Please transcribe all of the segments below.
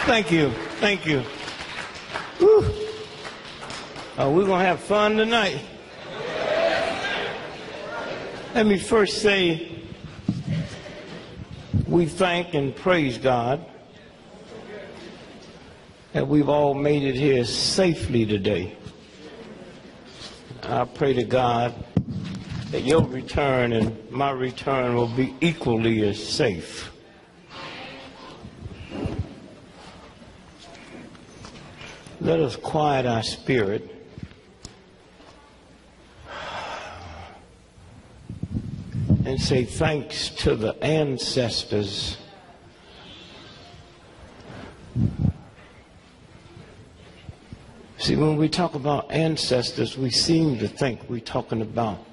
Thank you. Thank you. Whew. We're going to have fun tonight. Let me first say we thank and praise God that we've all made it here safely today. I pray to God that your return and my return will be equally as safe. Let us quiet our spirit and say thanks to the ancestors See, when we talk about ancestors, we seem to think we're talking about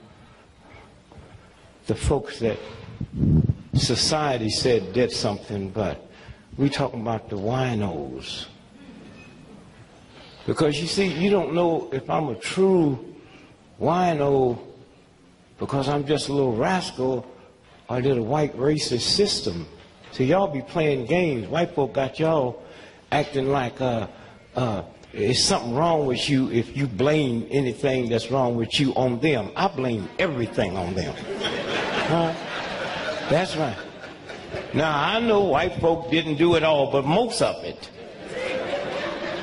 the folks that society said did something, but we're talking about the winos. Because you see, you don't know if I'm a true wino because I'm just a little rascal, or did a white racist system. See, y'all be playing games. White folk got y'all acting like it's something wrong with you if you blame anything that's wrong with you on them. I blame everything on them. That's right. Now, I know white folk didn't do it all, but most of it.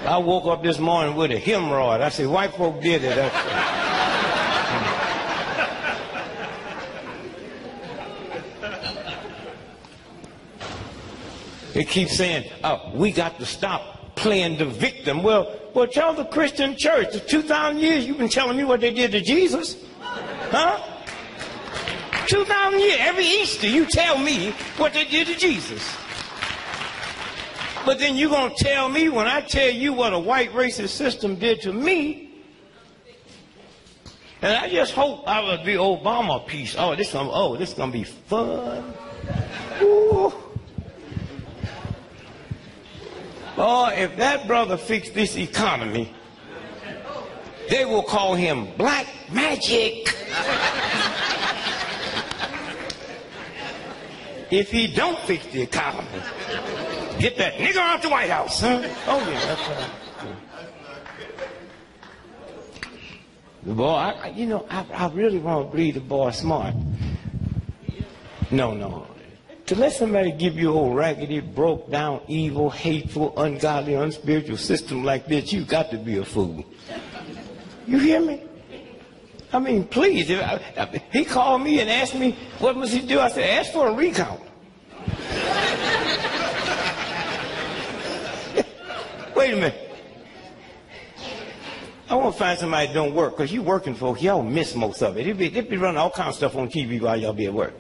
I woke up this morning with a hemorrhoid. I said, white folk did it. They keep saying, we got to stop playing the victim. Well, y'all the Christian church. For 2,000 years you've been telling me what they did to Jesus. Huh? 2,000 years. Every Easter you tell me what they did to Jesus. But then you're going to tell me when I tell you what a white racist system did to me. And I just hope I would be Obama piece. This is going to be fun. Ooh. Oh, if that brother fixed this economy, they will call him black magic. If he don't fix the economy, get that nigger out the White House, huh? Oh, yeah, that's right. The boy, I really want to believe the boy smart. No. To let somebody give you a whole raggedy, broke down, evil, hateful, ungodly, unspiritual system like this, you got to be a fool. You hear me? I mean, please. He called me and asked me, what must he do? I said, ask for a recount. Wait a minute. I want to find somebody that don't work, because you working folks, y'all miss most of it. They be running all kinds of stuff on TV while y'all be at work.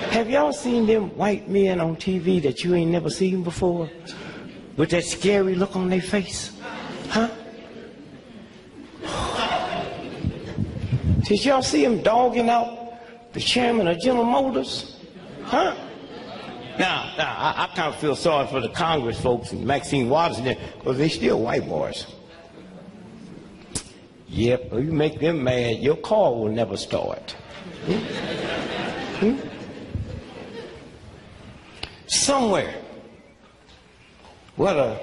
Have y'all seen them white men on TV that you ain't never seen before? With that scary look on their face? Huh? Did y'all see him dogging out the chairman of General Motors? Huh? Now, I kind of feel sorry for the Congress folks and Maxine Waters and them, because they still white boys. Yep, you make them mad, your car will never start. Somewhere. And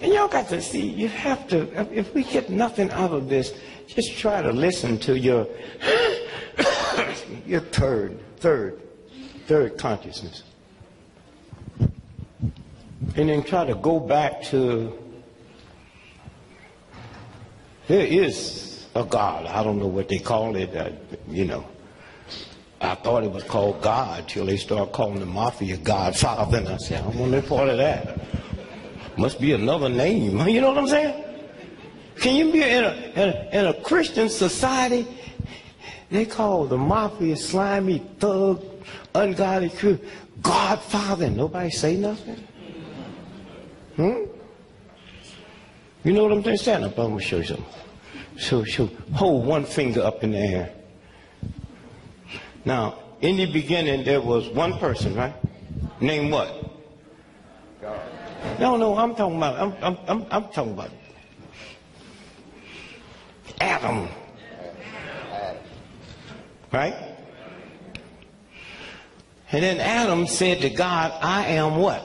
y'all got to see, you have to, if we get nothing out of this, just try to listen to your third consciousness. And then try to go back to, there is a God. I don't know what they call it, I thought it was called God till they started calling the mafia Godfather, and I said, I don't want no part of that. Must be another name. You know what I'm saying? Can you be in a Christian society? They call the mafia slimy, thug, ungodly Godfather, and nobody say nothing? You know what I'm saying? Stand up, I'm going to show you something. So hold one finger up in the air. Now, in the beginning, there was one person, right? Named what? God. No, I'm talking about, I'm talking about Adam. Right? And then Adam said to God, I am what?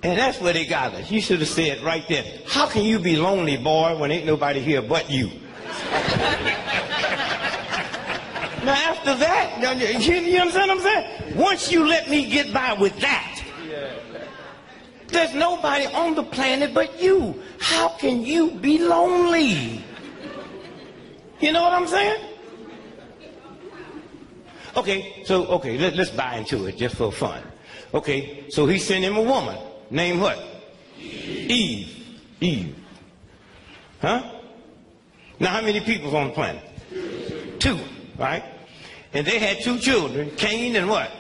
And that's where they got it. You should have said right there, how can you be lonely, boy, when ain't nobody here but you? Now after that, you understand what I'm saying? Once you let me get by with that, there's nobody on the planet but you. How can you be lonely? You know what I'm saying? Okay, so, let's buy into it just for fun. Okay, so he sent him a woman. Named what? Eve. Huh? Now how many people's on the planet? Two, right? And they had 2 children, Cain and what?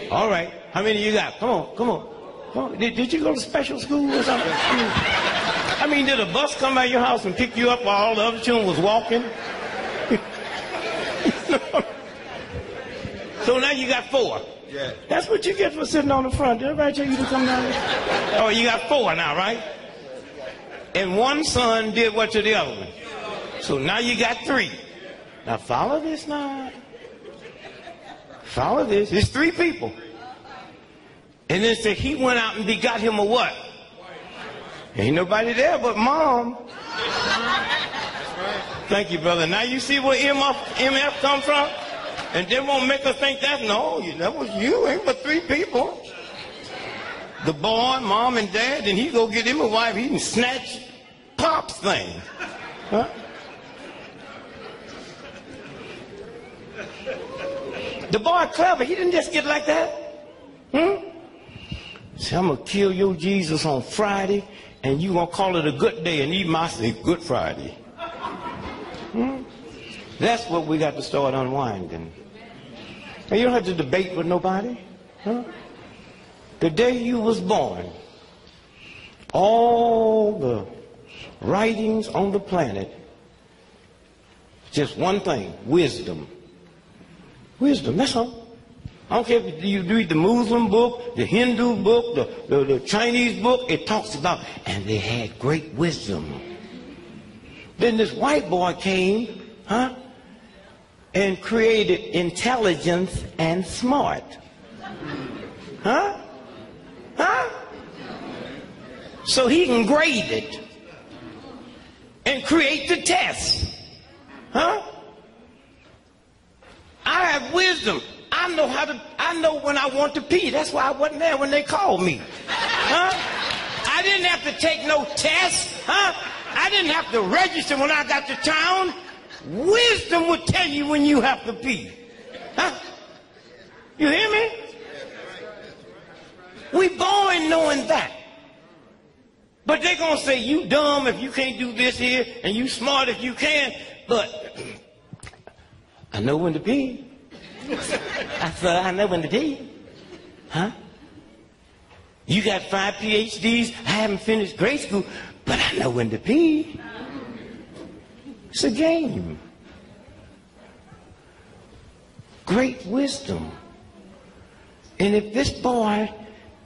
All right. How many you got? Come on. Did you go to special school or something? I mean, did a bus come by your house and pick you up while all the other children was walking? So now you got 4. Yeah. That's what you get for sitting on the front. Did everybody tell you to come down here? Oh, you got 4 now, right? And one son did what to the other one? So now you got 3. Now follow this now. Follow this. It's 3 people. And then say he went out and begot him a what? Ain't nobody there but mom. Thank you, brother. Now you see where MF come from? And they won't make us think that was you. Ain't but 3 people. The boy, mom, and dad, and he go get him a wife. He can snatch Pop's thing. Huh? The boy clever. He didn't just get like that. Say, I'm going to kill your Jesus on Friday, and you going to call it a good day and eat my say, Good Friday. That's what we got to start unwinding. And you don't have to debate with nobody. Huh? The day you was born, all the writings on the planet, just one thing, wisdom. Wisdom, that's all. I don't care if you read the Muslim book, the Hindu book, the Chinese book, it talks about, and they had great wisdom. Then this white boy came, and created intelligence and smart. So he can grade it and create the test. I have wisdom. I know when I want to pee. That's why I wasn't there when they called me. I didn't have to take no test. I didn't have to register when I got to town. Wisdom would tell you when you have to pee. You hear me? We born knowing that. But they're going to say, you dumb if you can't do this here, and you smart if you can. But I know when to pee. I know when to pee. You got 5 PhDs. I haven't finished grade school, but I know when to pee. It's a game. Great wisdom. And if this boy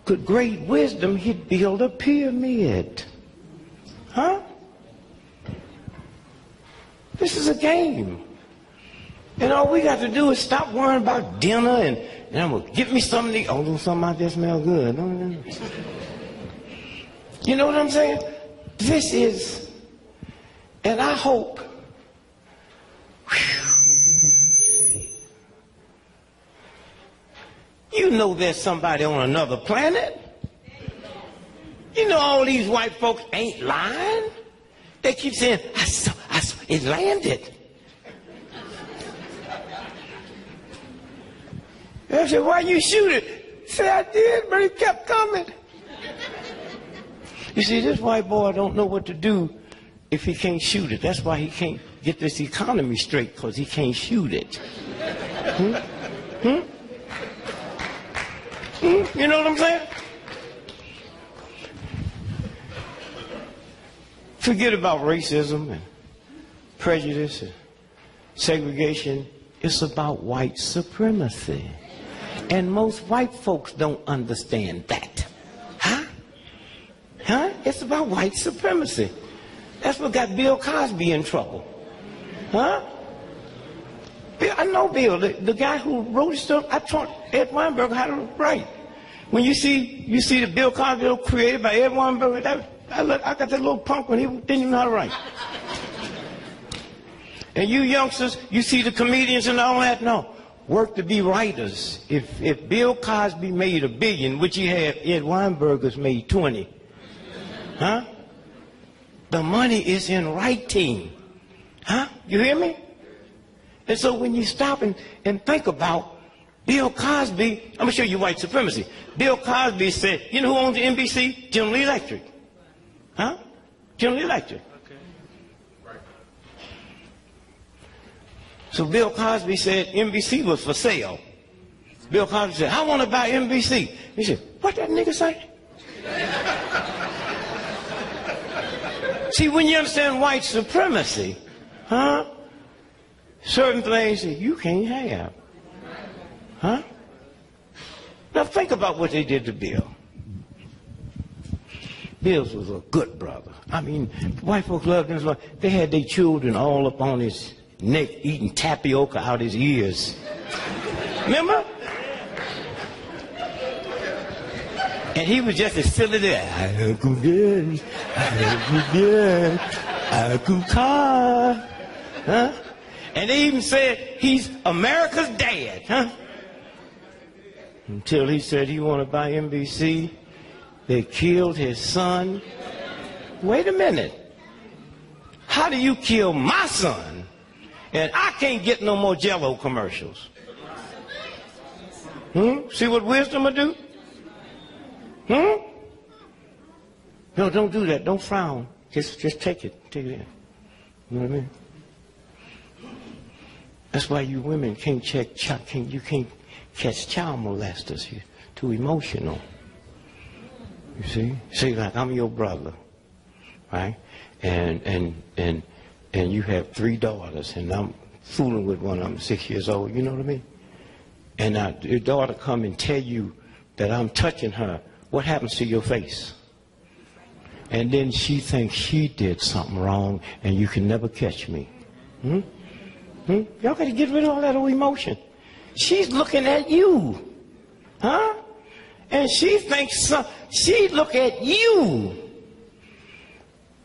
could grade wisdom, he'd build a pyramid. This is a game. And all we got to do is stop worrying about dinner and I'm going to get me something to eat. Oh, something out there smell good. You know what I'm saying? This is, and I hope, you know there's somebody on another planet. You know all these white folks ain't lying. They keep saying, I saw, it landed. I said, why you shoot it? Say, I did, but it kept coming. You see, this white boy don't know what to do if he can't shoot it. That's why he can't get this economy straight, because he can't shoot it. You know what I'm saying? Forget about racism and prejudice and segregation. It's about white supremacy. And most white folks don't understand that. It's about white supremacy. That's what got Bill Cosby in trouble. Bill, I know Bill, the guy who wrote stuff. I taught Ed Weinberg how to write. When you see the Bill Cosby created by Ed Weinberg, I got that little punk when he didn't even know how to write. And you youngsters, you see the comedians and all that. No, work to be writers. If Bill Cosby made $1 billion, which he had, Ed Weinberger's made 20. Huh? The money is in writing. Huh? You hear me? And so when you stop and think about Bill Cosby, I'm going to show you white supremacy. Bill Cosby said, you know who owns the NBC? General Electric. Huh? General Electric. Okay. Right. So Bill Cosby said NBC was for sale. Bill Cosby said, I want to buy NBC. He said, what that nigga say? See, when you understand white supremacy, huh? Certain things that you can't have. Huh? Now think about what they did to Bill. Bill was a good brother. I mean, white folks loved him. They had their children all up on his neck eating tapioca out his ears. Remember? And he was just as silly there. I could get, I could car. Huh? And they even said he's America's dad. Huh? Until he said he wanted to buy NBC. They killed his son. Wait a minute. How do you kill my son? And I can't get no more Jell-O commercials. See what wisdom will do? No, don't do that. Don't frown. Just take it. Take it in. You know what I mean? That's why you women can't you can't catch child molesters. You're too emotional. You see? Say like I'm your brother, right? And you have 3 daughters, and I'm fooling with one of them, 6 years old. You know what I mean? And now your daughter come and tell you that I'm touching her. What happens to your face? And then she thinks she did something wrong, and you can never catch me. Y'all got to get rid of all that old emotion. She's looking at you, huh? And she thinks she look at you.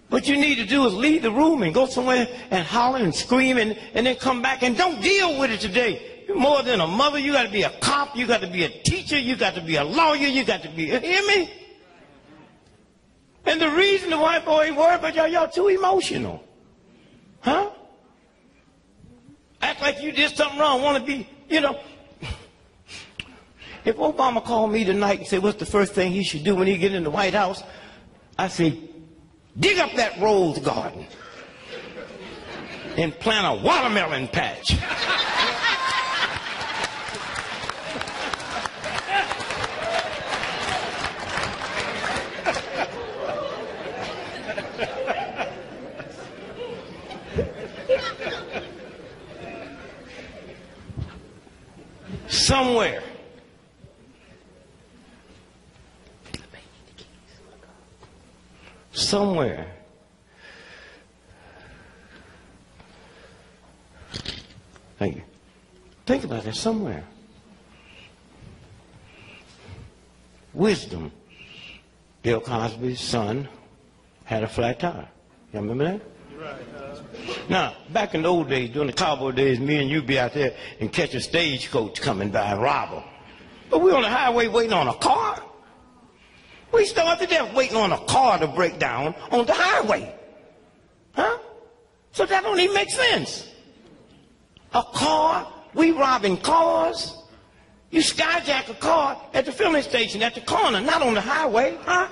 What you need to do is leave the room and go somewhere and holler and scream and then come back and don't deal with it today. You're more than a mother. You got to be a cop. You got to be a teacher. You got to be a lawyer. You got to be. You hear me? And the reason the white boy ain't worried about y'all too emotional, huh? Act like you did something wrong. Want to be, you know. If Obama called me tonight and said, what's the first thing he should do when he get in the White House? I say, dig up that rose garden and plant a watermelon patch. Somewhere. Somewhere. Thank you. Think about that. Somewhere. Wisdom. Bill Cosby's son had a flat tire. You remember that? Right. Now, back in the old days, during the cowboy days, me and you'd be out there and catch a stagecoach coming by and rob them. But we on the highway waiting on a car. We started to death waiting on a car to break down on the highway. Huh? So that don't even make sense. A car, we robbing cars. You skyjack a car at the filling station at the corner, not on the highway, huh?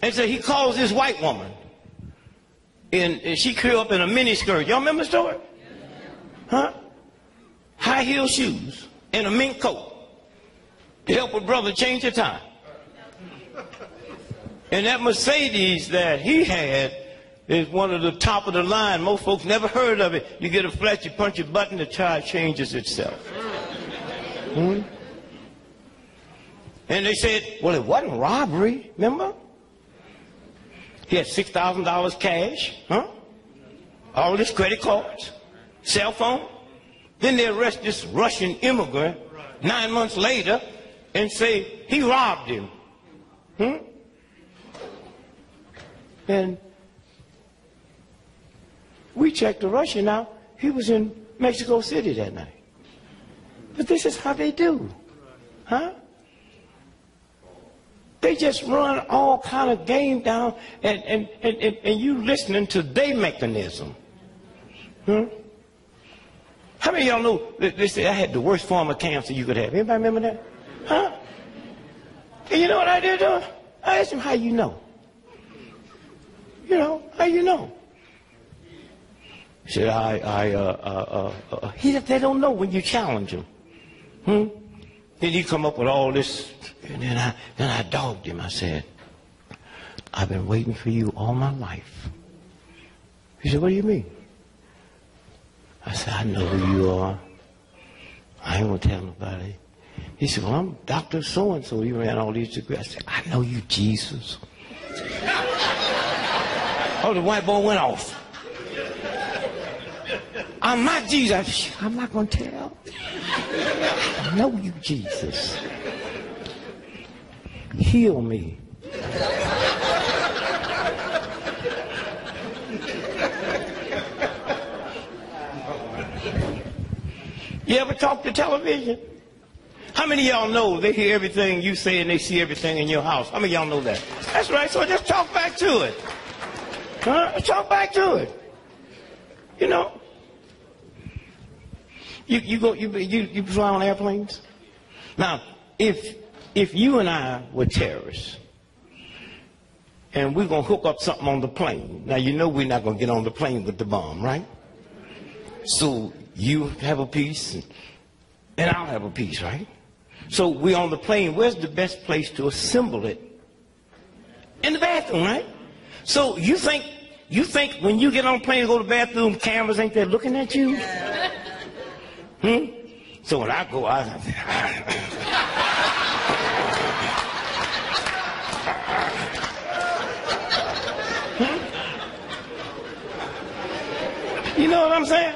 And so he calls this white woman. And she grew up in a miniskirt. Y'all remember the story? Huh? High heel shoes and a mink coat to help her brother change her time. And that Mercedes that he had is one of the top of the line. Most folks never heard of it. You get a flat, you punch a button, the tire changes itself. And they said, well, it wasn't robbery, remember? He had $6,000 cash, huh? All his credit cards. cell phone. Then they arrest this Russian immigrant 9 months later and say he robbed him. And we checked the Russian out. He was in Mexico City that night. But this is how they do. Huh? They just run all kind of game down and you listening to their mechanism. How many of y'all know that they say I had the worst form of cancer you could have? Anybody remember that? Huh? And you know what I did? I asked him, how you know? You know, how you know? He said, they don't know when you challenge them. Then he come up with all this, and then I dogged him. I said, I've been waiting for you all my life. He said, what do you mean? I said, I know who you are. I ain't gonna tell nobody. He said, well, I'm Dr. So-and-so. He ran all these degrees. I said, I know you, Jesus. Oh, the white boy went off. I'm not Jesus. I'm not gonna tell. I know you, Jesus. Heal me. You ever talk to television? How many of y'all know they hear everything you say and they see everything in your house? How many of y'all know that? That's right, so just talk back to it. Talk back to it. You know. You fly on airplanes? Now, if you and I were terrorists, and we're going to hook up something on the plane, now you know we're not going to get on the plane with the bomb, right? So you have a piece, and I'll have a piece, right? So we're on the plane. Where's the best place to assemble it? In the bathroom, right? So you think when you get on the plane and go to the bathroom, cameras ain't there looking at you? So when I go, you know what I'm saying?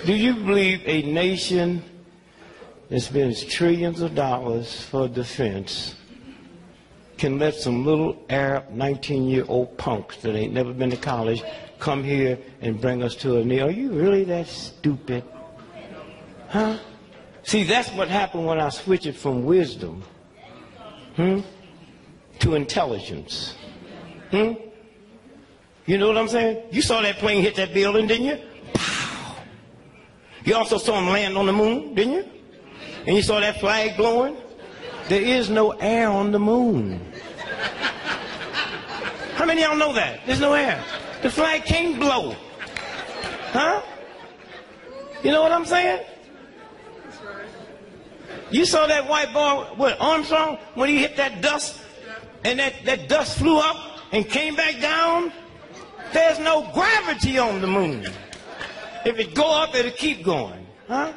Do you believe a nation that spends trillions of dollars for defense can let some little Arab 19-year-old punks that ain't never been to college come here and bring us to a knee? Are you really that stupid? Huh? See, that's what happened when I switched it from wisdom to intelligence. You know what I'm saying? You saw that plane hit that building, didn't you? Pow! You also saw him land on the moon, didn't you? And you saw that flag blowing? There is no air on the moon. How many of y'all know that? There's no air. The flag can't blow. Huh? You know what I'm saying? You saw that white boy, what, Armstrong, when he hit that dust, and that dust flew up and came back down? There's no gravity on the moon. If it go up, it'll keep going. Huh?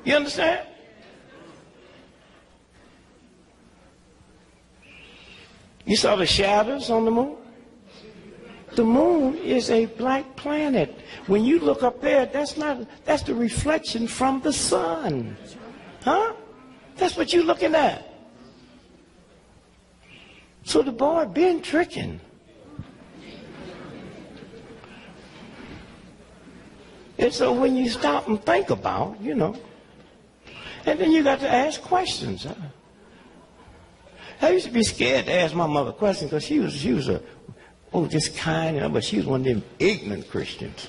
You understand? You saw the shadows on the moon? The moon is a black planet. When you look up there, that's the reflection from the sun. Huh? That's what you're looking at. So the boy been tricking. And so when you stop and think about, you know, and then you got to ask questions. I used to be scared to ask my mother questions because she was just kind, but she was one of them ignorant Christians.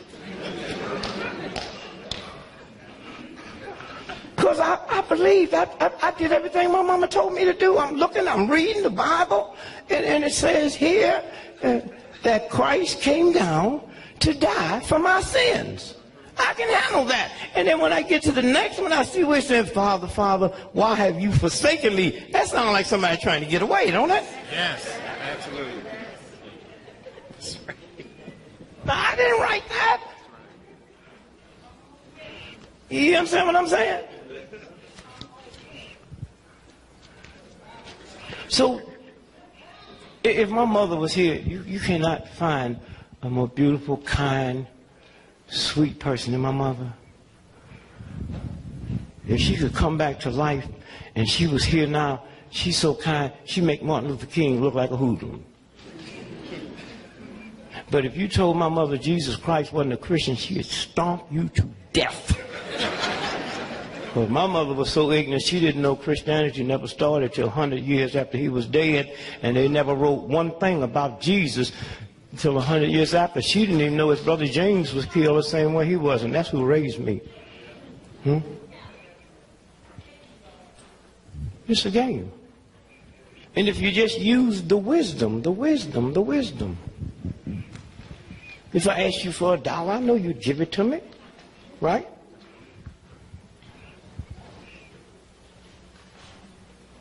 Because I believed, I did everything my mama told me to do. I'm looking, I'm reading the Bible, and it says here that Christ came down to die for my sins. I can handle that. And then when I get to the next one, I see where it says, Father, Father, why have you forsaken me? That sounds like somebody trying to get away, don't it? Yes, absolutely. No, I didn't write that. You understand what I'm saying? So, if my mother was here, you cannot find a more beautiful, kind, sweet person than my mother. If she could come back to life and she was here now, she's so kind, she'd make Martin Luther King look like a hoodlum. But if you told my mother Jesus Christ wasn't a Christian, she'd stomp you to death. But my mother was so ignorant, she didn't know Christianity never started till 100 years after he was dead, and they never wrote one thing about Jesus until 100 years after. She didn't even know his brother James was killed the same way he was, and that's who raised me. It's a game. And if you just use the wisdom. If I asked you for $1, I know you'd give it to me, right?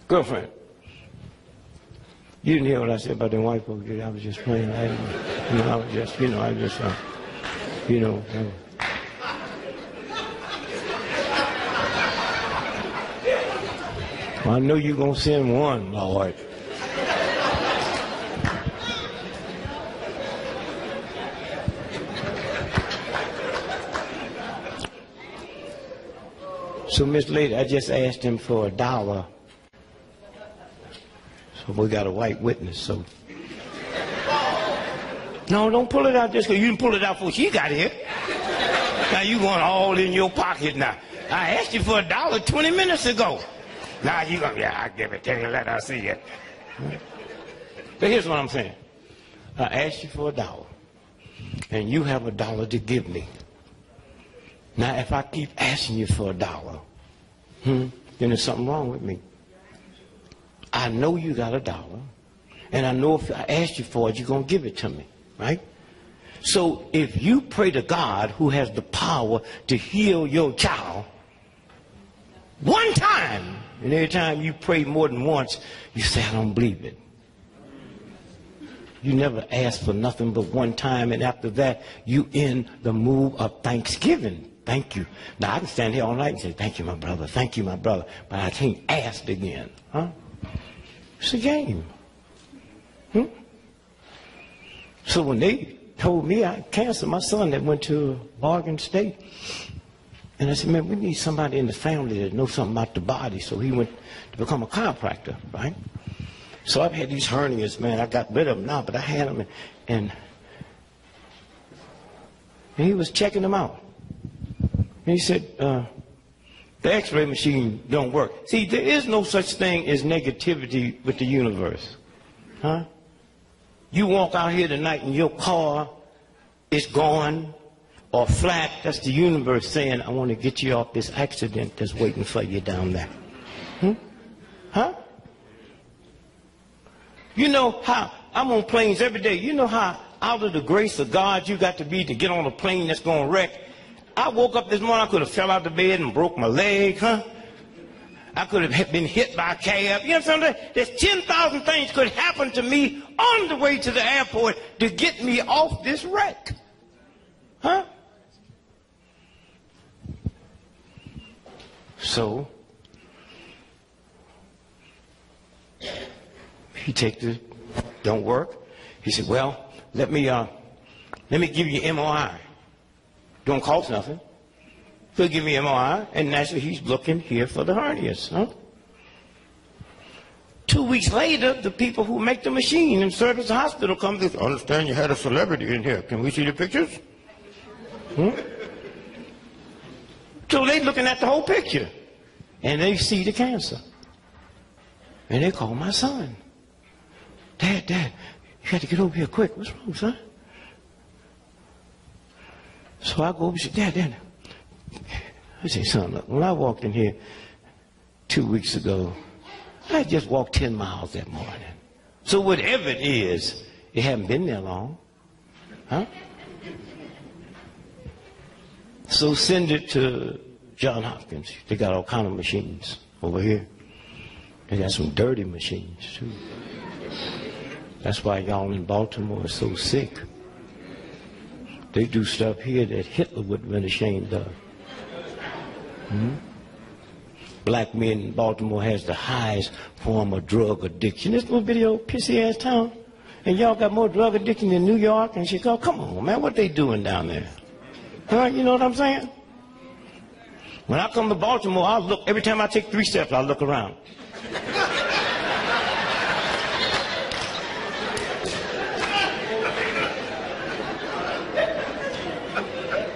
Girlfriend, you didn't hear what I said about them white folks. I was just playing. I was just. I know you're going to send one, Lord. So, Miss Lady, I just asked him for $1. So we got a white witness, so. No, don't pull it out just because you didn't pull it out before she got here. Now you want all in your pocket now. I asked you for $1 20 minutes ago. Now you go, yeah, I'll give it to you, let her see it. But here's what I'm saying. I asked you for $1, and you have $1 to give me. Now, if I keep asking you for $1, then there's something wrong with me. I know you got $1, and I know if I ask you for it, you're going to give it to me, right? So if you pray to God who has the power to heal your child, one time, and every time you pray more than once, you say, I don't believe it. You never ask for nothing but one time, and after that, you in the mood of thanksgiving. Thank you. Now, I can stand here all night and say, thank you, my brother, but I can't ask again, huh? It's a game. So when they told me I canceled my son that went to Oregon State, and I said, man, we need somebody in the family that knows something about the body. So he went to become a chiropractor, right? So I've had these hernias, man. I got rid of them now, but I had them, and he was checking them out. And he said, the x-ray machine don't work. See, there is no such thing as negativity with the universe. Huh? You walk out here tonight and your car is gone or flat. That's the universe saying, I want to get you off this accident that's waiting for you down there. Huh? You know how, I'm on planes every day. You know how out of the grace of God you got to be to get on a plane that's going to wreck? I woke up this morning, I could have fell out of bed and broke my leg, huh? I could have been hit by a cab. You know what I'm saying? There's 10,000 things could happen to me on the way to the airport to get me off this wreck. Huh? So, he take the, don't work. He said, well, let me give you MRI. Don't cost nothing. He'll give me MRI, and naturally he's looking here for the hernias, huh? 2 weeks later, the people who make the machine and service the hospital come to, I understand you had a celebrity in here. Can we see the pictures? So they looking at the whole picture, and they see the cancer. And they call my son. Dad, you got to get over here quick. What's wrong, son? So I go over and say, Dad. I say, son, look, when I walked in here 2 weeks ago, I just walked 10 miles that morning. So whatever it is, it hasn't been there long. Huh? So send it to John Hopkins. They got all kind of machines over here. They got some dirty machines, too. That's why y'all in Baltimore are so sick. They do stuff here that Hitler would have been ashamed of. black men in Baltimore has the highest form of drug addiction. This little video, pissy-ass town. And y'all got more drug addiction than New York and Chicago. Come on, man, what they doing down there? Huh? You know what I'm saying? When I come to Baltimore, I look, every time I take 3 steps, I look around.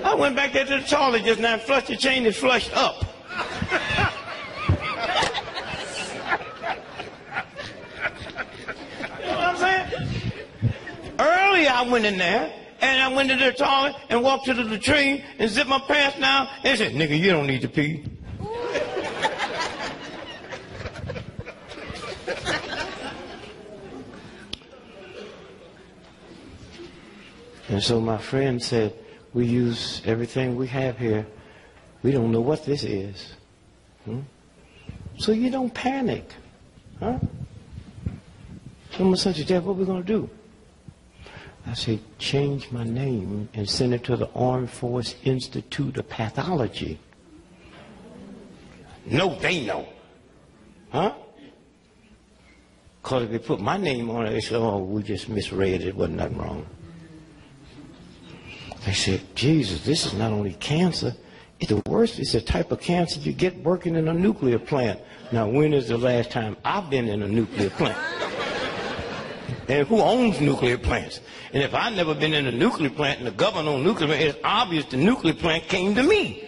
I went back there to the toilet just now and flushed the chain and flushed up. Earlier I went in there, and I went to the toilet and walked to the latrine and zipped my pants down and said, nigga, you don't need to pee. And so my friend said, we use everything we have here. We don't know what this is. So you don't panic. Huh? So my son said, Dad, what are we going to do? I said, change my name and send it to the Armed Force Institute of Pathology. No, they know. Huh? Because if they put my name on it, they said, oh, we just misread it. Wasn't nothing wrong. They said, Jesus, this is not only cancer. It's the worst. It's the type of cancer you get working in a nuclear plant. Now, when is the last time I've been in a nuclear plant? And who owns nuclear plants? And if I've never been in a nuclear plant and the government owns nuclear plant, it's obvious the nuclear plant came to me.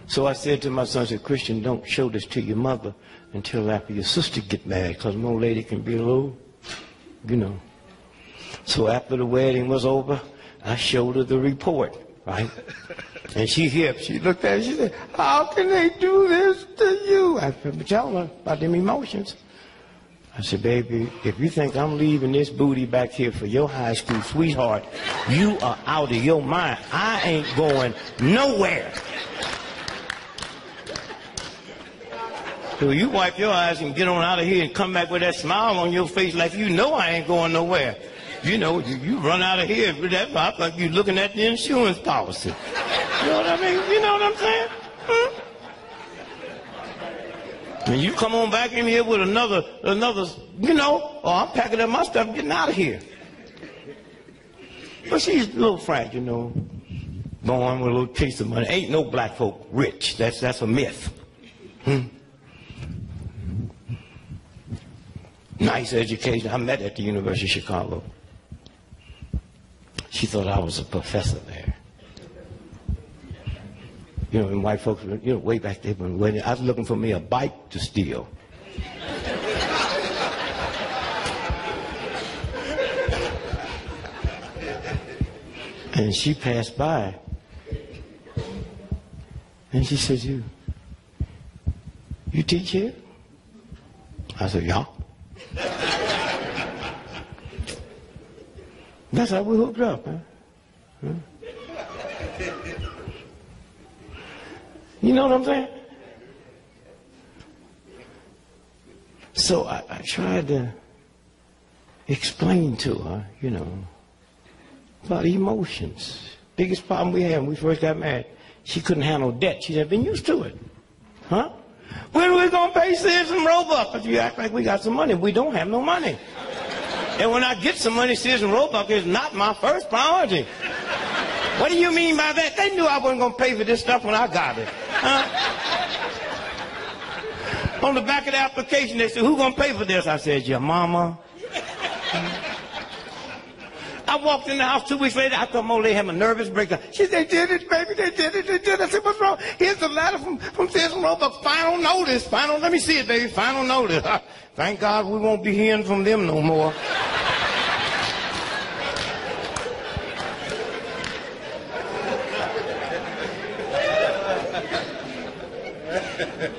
So I said to my son, I said, Christian, don't show this to your mother until after your sister get married, because no lady can be a little, you know. So after the wedding was over, I showed her the report, right? And she looked at it, she said, how can they do this to you? I said, tell her about them emotions. I said, baby, if you think I'm leaving this booty back here for your high school sweetheart, you are out of your mind. I ain't going nowhere. So you wipe your eyes and get on out of here and come back with that smile on your face like you know I ain't going nowhere. You know, you run out of here with that mouth like you're looking at the insurance policy. You know what I mean? You know what I'm saying? And you come on back in here with another, you know, oh, I'm packing up my stuff, getting out of here. But she's a little frank, you know, born with a little taste of money. Ain't no black folk rich. That's a myth. Nice education. I met at the University of Chicago. She thought I was a professor there. You know, and white folks, you know, way back there, when I was looking for me a bike to steal. And she passed by, and she said, you teach here? I said, yeah. That's how we hooked up, huh? You know what I'm saying? So I tried to explain to her, you know, about emotions. Biggest problem we had when we first got married, she couldn't handle debt. She had been used to it. Huh? When are we going to pay Sears and Roebuck? If you act like we got some money, we don't have no money. And when I get some money, Sears and Roebuck is not my first priority. What do you mean by that? They knew I wasn't going to pay for this stuff when I got it. Huh? On the back of the application, they said, who's going to pay for this? I said, your mama. I walked in the house 2 weeks later. I thought Molly had a nervous breakdown. She said, they did it, baby. They did it. They did it. I said, what's wrong? Here's the letter from Sears and Roebuck. Final notice. Final, let me see it, baby. Final notice. Thank God we won't be hearing from them no more.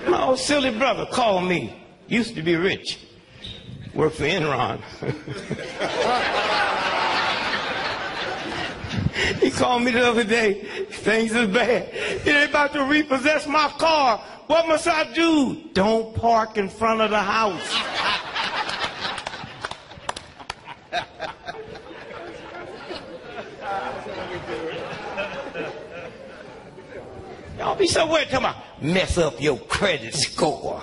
My old silly brother called me. Used to be rich. Worked for Enron. He called me the other day. Things is bad. They're about to repossess my car. What must I do? Don't park in front of the house. Y'all be so worried talking about mess up your credit score.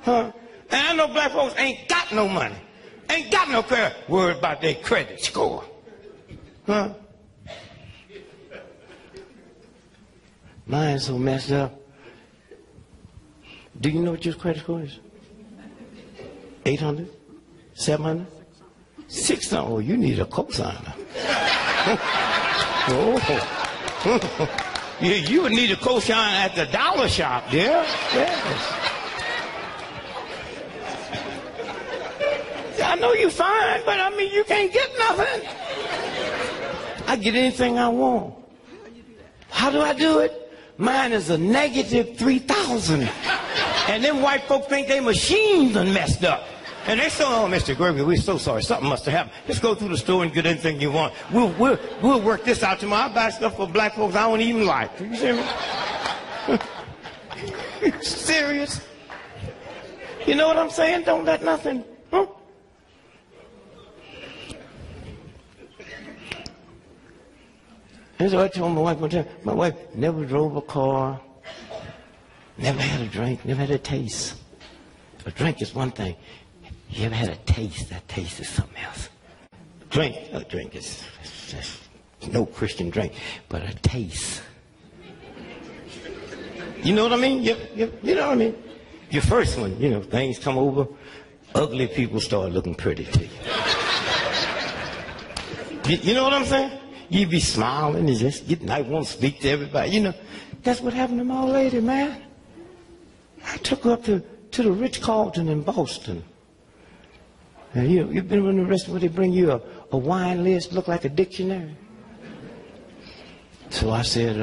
Huh? And I know black folks ain't got no money. Ain't got no credit. Worried about their credit score. Huh? Mine's so messed up. Do you know what your credit score is? 800? 700? 600? Oh, you need a cosigner. Oh. Yeah, you would need a cosigner at the dollar shop, dear. Yes. I know you're fine, but I mean, you can't get nothing. I get anything I want. How do I do it? Mine is a negative 3,000. And them white folks think they machines done messed up. And they say, oh, Mr. Gregory, we're so sorry. Something must have happened. Just go through the store and get anything you want. We'll work this out tomorrow. I buy stuff for black folks I don't even like. You see me? Serious? You know what I'm saying? Don't let nothing. Huh? That's what I told my wife one time. My wife never drove a car, never had a drink, never had a taste. A drink is one thing. You ever had a taste? That taste is something else. A drink is just no Christian drink, but a taste. You know what I mean? You know what I mean? Your first one, you know, things come over, ugly people start looking pretty to you. You know what I'm saying? You be smiling and just I want to speak to everybody. You know, that's what happened to my old lady, man. I took her up to the Ritz-Carlton in Boston. And you've been in the restaurant where they bring you a wine list, look like a dictionary. So I said,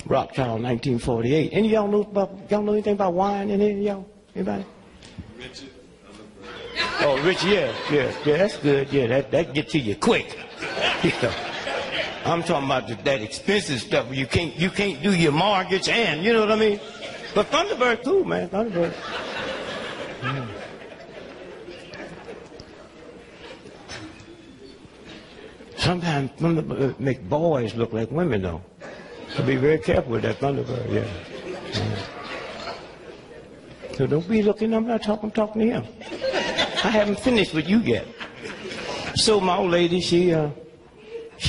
Rothschild 1948. Any of y'all know anything about wine in here, y'all? Anybody? Richard. Oh, Richard, yeah, that's good. Yeah, that get to you quick. Yeah. I'm talking about that expensive stuff where you can't do your mortgage and, you know what I mean? But Thunderbird cool, man, Thunderbird. Yeah. Sometimes Thunderbird make boys look like women, though. So be very careful with that Thunderbird, yeah. So don't be looking, I'm talking to him. I haven't finished with you yet. So my old lady, she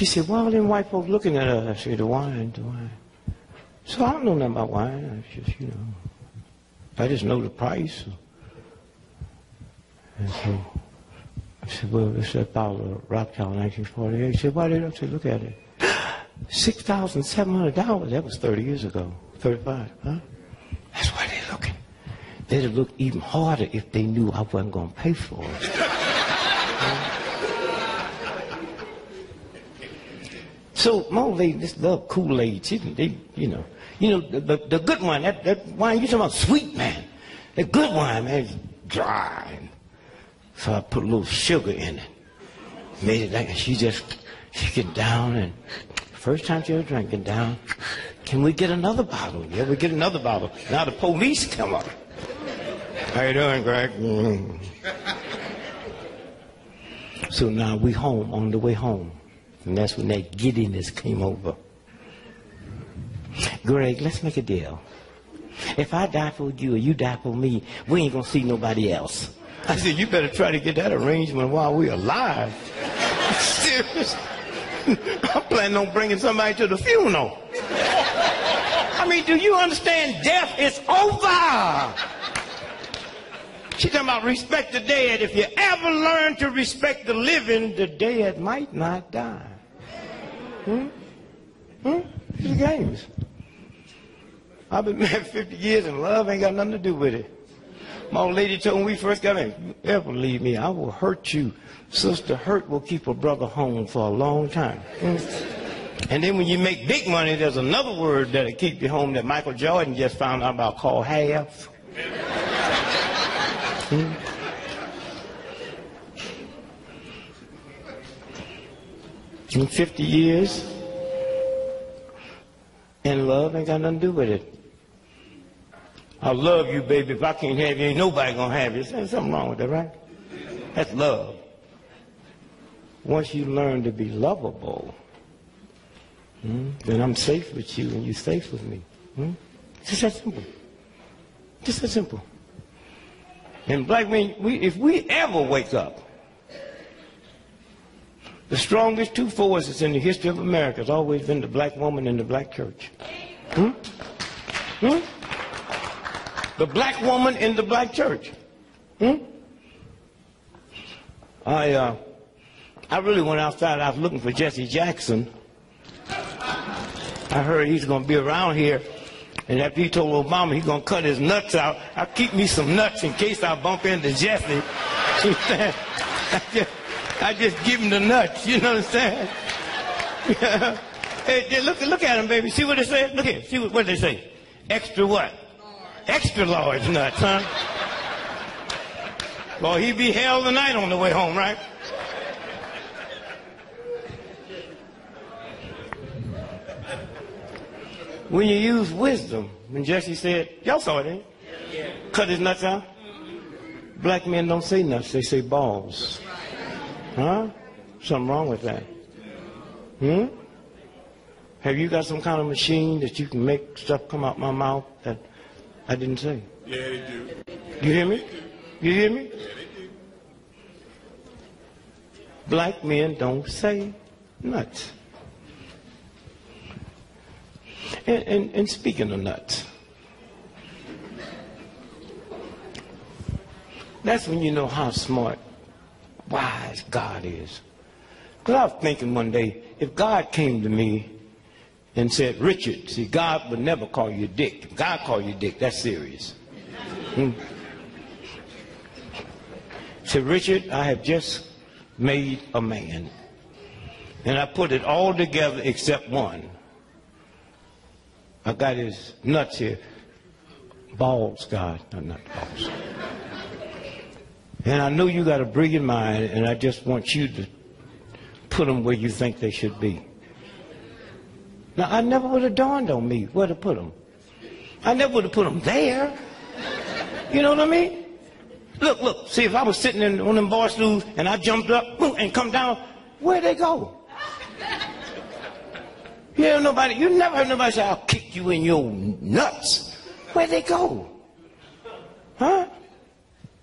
said, well, them white folks looking at us. I said, the wine. So I don't know nothing about wine. I just know the price. And so I said, well, it's that bottle of Rothschild 1948. She said, why did I say, look at it. $6,700. That was 30 years ago. 35, huh? That's why they're looking. They'd have looked even harder if they knew I wasn't going to pay for it. So my old lady, this love Kool-Aid, the good wine, that wine you talking about, sweet, man. The good wine, man, is dry. So I put a little sugar in it. Made it like, she get down, and first time she ever drank, get down, can we get another bottle? Yeah, we get another bottle. Now the police come up. How you doing, Greg? So now we home, on the way home. And that's when that giddiness came over. Greg, let's make a deal. If I die for you or you die for me, we ain't gonna see nobody else. I said, you better try to get that arrangement while we're alive. Serious? I'm planning on bringing somebody to the funeral. I mean, do you understand? Death is over. She's talking about respect the dead. If you ever learn to respect the living, the dead might not die. These games. I've been married 50 years and love ain't got nothing to do with it. My old lady told me when we first got married, if you ever leave me, I will hurt you. Sister hurt will keep a brother home for a long time. And then when you make big money, there's another word that'll keep you home that Michael Jordan just found out about called half. In 50 years, and love ain't got nothing to do with it. I love you, baby. If I can't have you, ain't nobody gonna have you. There's something wrong with that, right? That's love. Once you learn to be lovable, Then I'm safe with you and you're safe with me. Just that simple. Just that simple. And black men, if we ever wake up, the strongest two forces in the history of America has always been the black woman and the black church. The black woman in the black church. I really went outside. I was looking for Jesse Jackson. I heard he's going to be around here. And after he told Obama he's going to cut his nuts out, I'll keep me some nuts in case I bump into Jesse. I just give him the nuts, you know what I'm saying? Hey, look at him, baby. See what they say? Look here. See what they say? Extra what? Extra large nuts, huh? Well, he be hell tonight on the way home, right? When you use wisdom, when Jesse said, y'all saw it, ain't you? Cut his nuts out. Black men don't say nuts, they say balls. Huh? Something wrong with that. Have you got some kind of machine that you can make stuff come out my mouth that I didn't say? Yeah, they do. You hear me? You hear me? Yeah, they do. Black men don't say nuts. And speaking of nuts, that's when you know how smart, wise God is. Because I was thinking one day, if God came to me and said, Richard, see, God would never call you Dick. If God called you Dick, that's serious. Said, Richard, I have just made a man. And I put it all together except one. I got his nuts here. Balls, God, not balls. And I know you got a brilliant mind, and I just want you to put them where you think they should be. Now, I never would have dawned on me where to put them. I never would have put them there. You know what I mean? Look, see, if I was sitting in one of them bar stools and I jumped up and come down, where'd they go? You never heard nobody say, I'll kick you in your nuts. Where'd they go? Huh?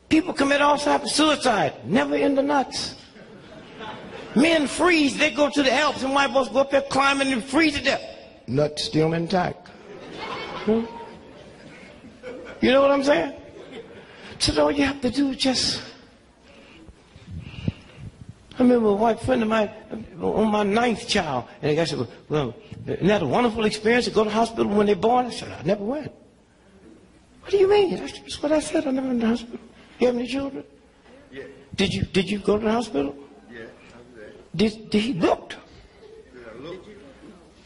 People commit all types of suicide, never in the nuts. Men freeze, they go to the Alps, and white folks go up there climbing and freeze to death. Nuts still intact. You know what I'm saying? So all you have to do is just... I remember a white friend of mine on my 9th child, and the guy said, well, isn't that a wonderful experience to go to the hospital when they're born? I said, I never went. What do you mean? That's what I said, I never went to the hospital. You have any children? Yeah. Did you go to the hospital? Yeah, I was there. Did he look? Did I look?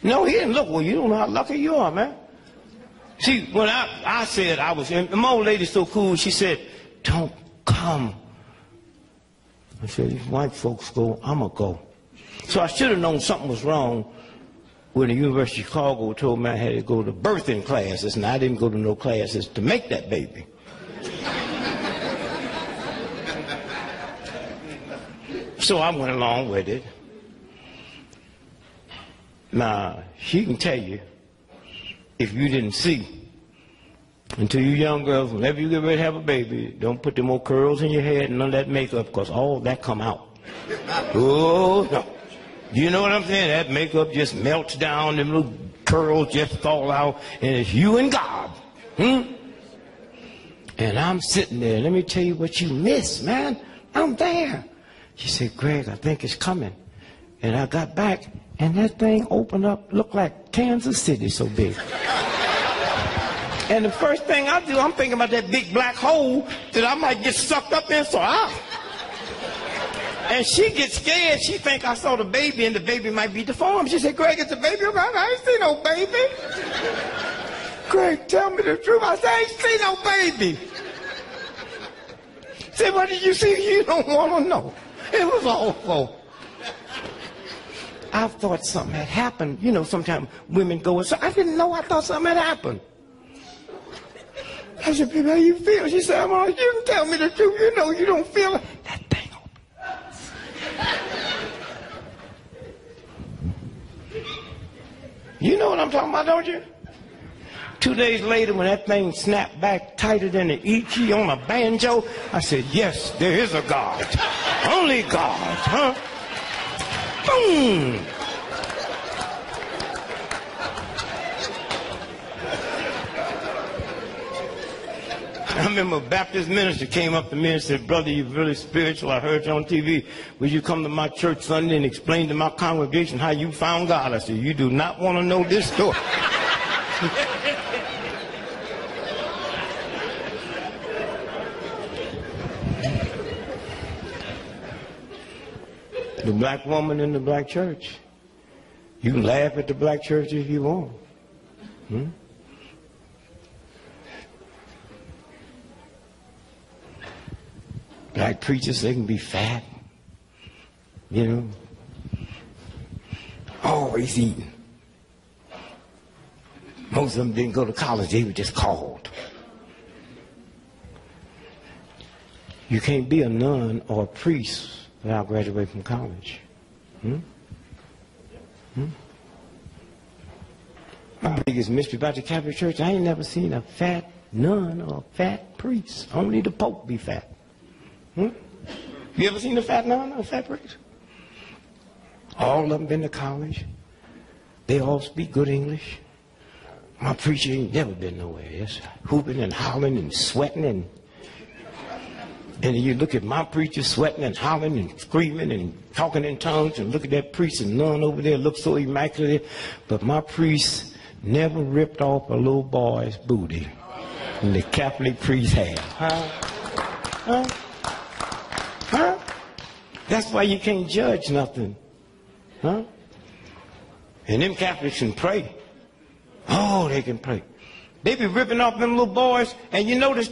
No, he didn't look. Well, you don't know how lucky you are, man. See, when I said I was, and my old lady's so cool, she said, don't come. I said, if white folks go, I'm going to go. So I should have known something was wrong when the University of Chicago told me I had to go to birthing classes, and I didn't go to no classes to make that baby. So I went along with it. Now, she can tell you, if you didn't see, until you young girls, whenever you get ready to have a baby, don't put them old curls in your head and none of that makeup, because all that come out. Oh, no. You know what I'm saying? That makeup just melts down, them little curls just fall out, and it's you and God. And I'm sitting there. Let me tell you what you miss, man. I'm there. She said, Greg, I think it's coming. And I got back, and that thing opened up, looked like Kansas City, so big. And the first thing I do, I'm thinking about that big black hole that I might get sucked up in, so and she gets scared. She think I saw the baby, and the baby might be deformed. She said, Greg, it's a baby. I ain't seen no baby. Greg, tell me the truth. I said, I ain't seen no baby. Say, what did you see? You don't want to know. It was awful. I thought something had happened. You know, sometimes women go, so I didn't know. I thought something had happened. I said, baby, how you feel? She said, well, you can tell me the truth. You know you don't feel it. That thing open. You know what I'm talking about, don't you? 2 days later, when that thing snapped back tighter than an E key on a banjo, I said, yes, there is a God. Only God, huh? Boom! I remember a Baptist minister came up to me and said, brother, you're really spiritual. I heard you on TV. Would you come to my church Sunday and explain to my congregation how you found God? I said, you do not want to know this story. The black woman in the black church. You can laugh at the black church if you want. Hmm? Black preachers, they can be fat, you know, always eating. Most of them didn't go to college, they were just called. You can't be a nun or a priest without graduating from college. Hmm? Hmm? My biggest mystery about the Catholic Church, I ain't never seen a fat nun or a fat priest. Only the Pope be fat. Hmm? You ever seen a fat nun or a fat priest? All of them been to college. They all speak good English. My preacher ain't never been nowhere. It's hooping and hollering and sweating and you look at my preacher sweating and hollering and screaming and talking in tongues, and look at that priest and nun over there look so immaculate. But my priest never ripped off a little boy's booty. And the Catholic priest have. Huh? Huh? Huh? That's why you can't judge nothing. Huh? And them Catholics can pray. Oh, they can pray. They be ripping off them little boys, and you notice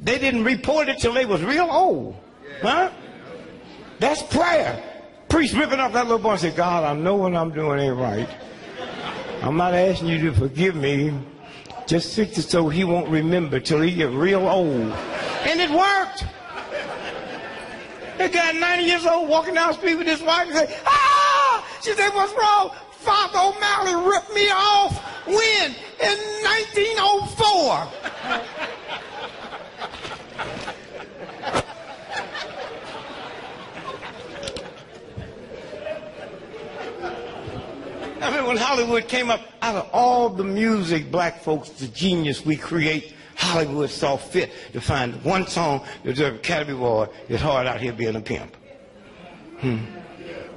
they didn't report it till they was real old. Huh? That's prayer. Priest ripping off that little boy and say, God, I know what I'm doing ain't right. I'm not asking you to forgive me. Just fix it so he won't remember till he get real old. And it worked. That guy 90 years old walking down the street with his wife and say, ah! She said, what's wrong? Father O'Malley ripped me off when? In 1904. I mean, when Hollywood came up, out of all the music, black folks, the genius we create, Hollywood saw fit to find one song that deserved Academy Award. It's hard out here being a pimp.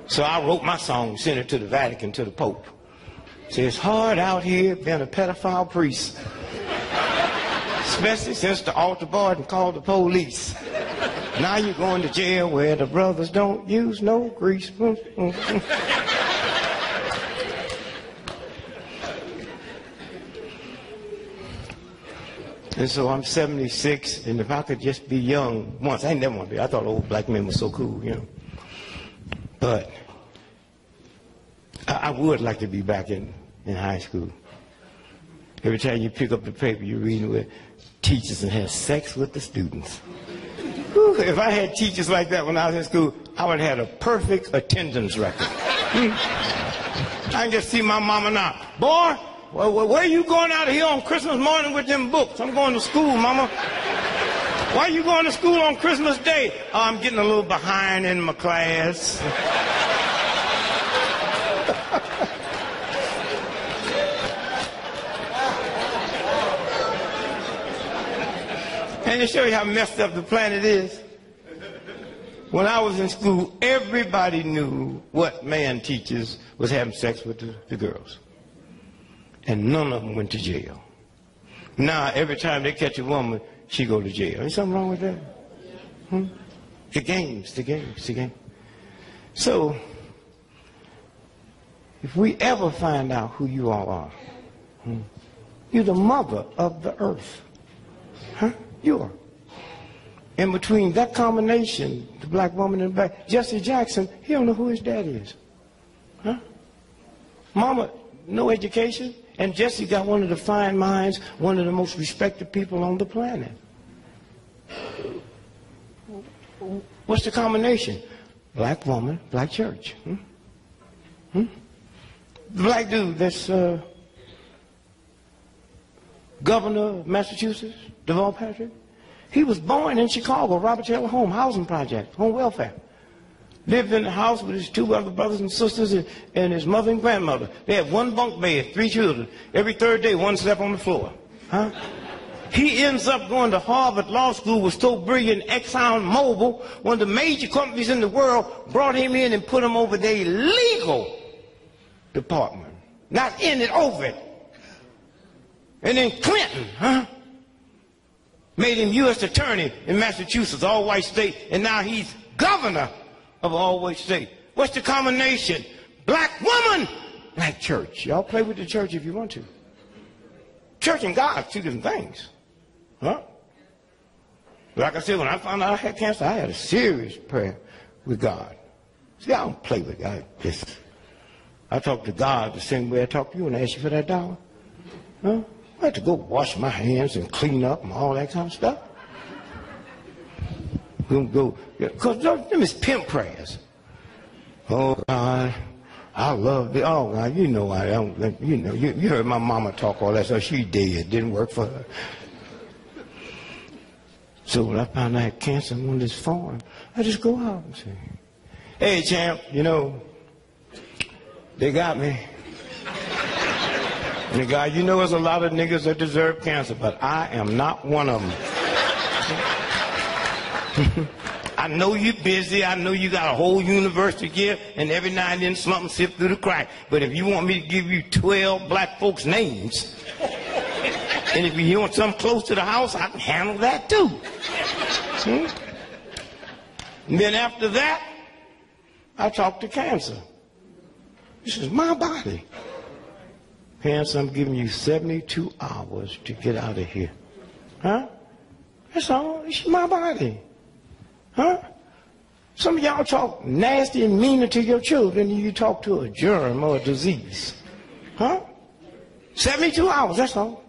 So I wrote my song and sent it to the Vatican, to the Pope. Say, it's hard out here being a pedophile priest. Especially since the altar boy and called the police. Now you're going to jail where the brothers don't use no grease. And so I'm 76, and if I could just be young once, I ain't never want to be. I thought old black men were so cool, you know. But I would like to be back in high school. Every time you pick up the paper, you're reading where teachers and have sex with the students. Whew, if I had teachers like that when I was in school, I would have had a perfect attendance record. I can just see my mama now. Boy, where are you going out of here on Christmas morning with them books? I'm going to school, Mama. Why are you going to school on Christmas Day? Oh, I'm getting a little behind in my class. And to show you how messed up the planet is, when I was in school, everybody knew what man teachers was having sex with the girls. And none of them went to jail. Now, every time they catch a woman, she go to jail. Is something wrong with that? The games. So, if we ever find out who you all are, you're the mother of the earth. You are. In between that combination, the black woman and the black, Jesse Jackson, he don't know who his daddy is. Mama, no education. And Jesse got one of the fine minds, one of the most respected people on the planet. What's the combination? Black woman, black church. The black dude that's governor of Massachusetts, Deval Patrick, he was born in Chicago, Robert Taylor Home, housing project, home welfare. Lived in the house with his two other brothers and sisters and his mother and grandmother. They had one bunk bed, 3 children. Every third day, one slept on the floor. Huh? He ends up going to Harvard Law School, was so brilliant. ExxonMobil, one of the major companies in the world, brought him in and put him over their legal department. Not in it, over it. And then Clinton, made him U.S. attorney in Massachusetts, all-white state, and now he's governor of an all-white state. What's the combination? Black woman, black church. Y'all play with the church if you want to. Church and God are 2 different things. Huh? Like I said, when I found out I had cancer, I had a serious prayer with God. See, I don't play with God. I talk to God the same way I talk to you and I ask you for that dollar. Huh? I have to go wash my hands and clean up and all that kind of stuff. Because them is pimp prayers. Oh God, I love it. Oh God, you know I don't. You know, you heard my mama talk all that stuff. She dead. Didn't work for her. So when I found I had cancer on this farm, I just go out and say, "Hey, champ, you know, they got me." And the guy, you know, there's a lot of niggas that deserve cancer, but I am not one of them. I know you're busy. I know you got a whole universe to give, and every now and then something slips through the crack. But if you want me to give you 12 black folks' names, and if you want something close to the house, I can handle that too. And then after that, I talk to cancer. This is my body. Cancer, I'm giving you 72 hours to get out of here. Huh? That's all. It's my body. Huh? Some of y'all talk nasty and meaner to your children than you talk to a germ or a disease. Huh? 72 hours, that's all.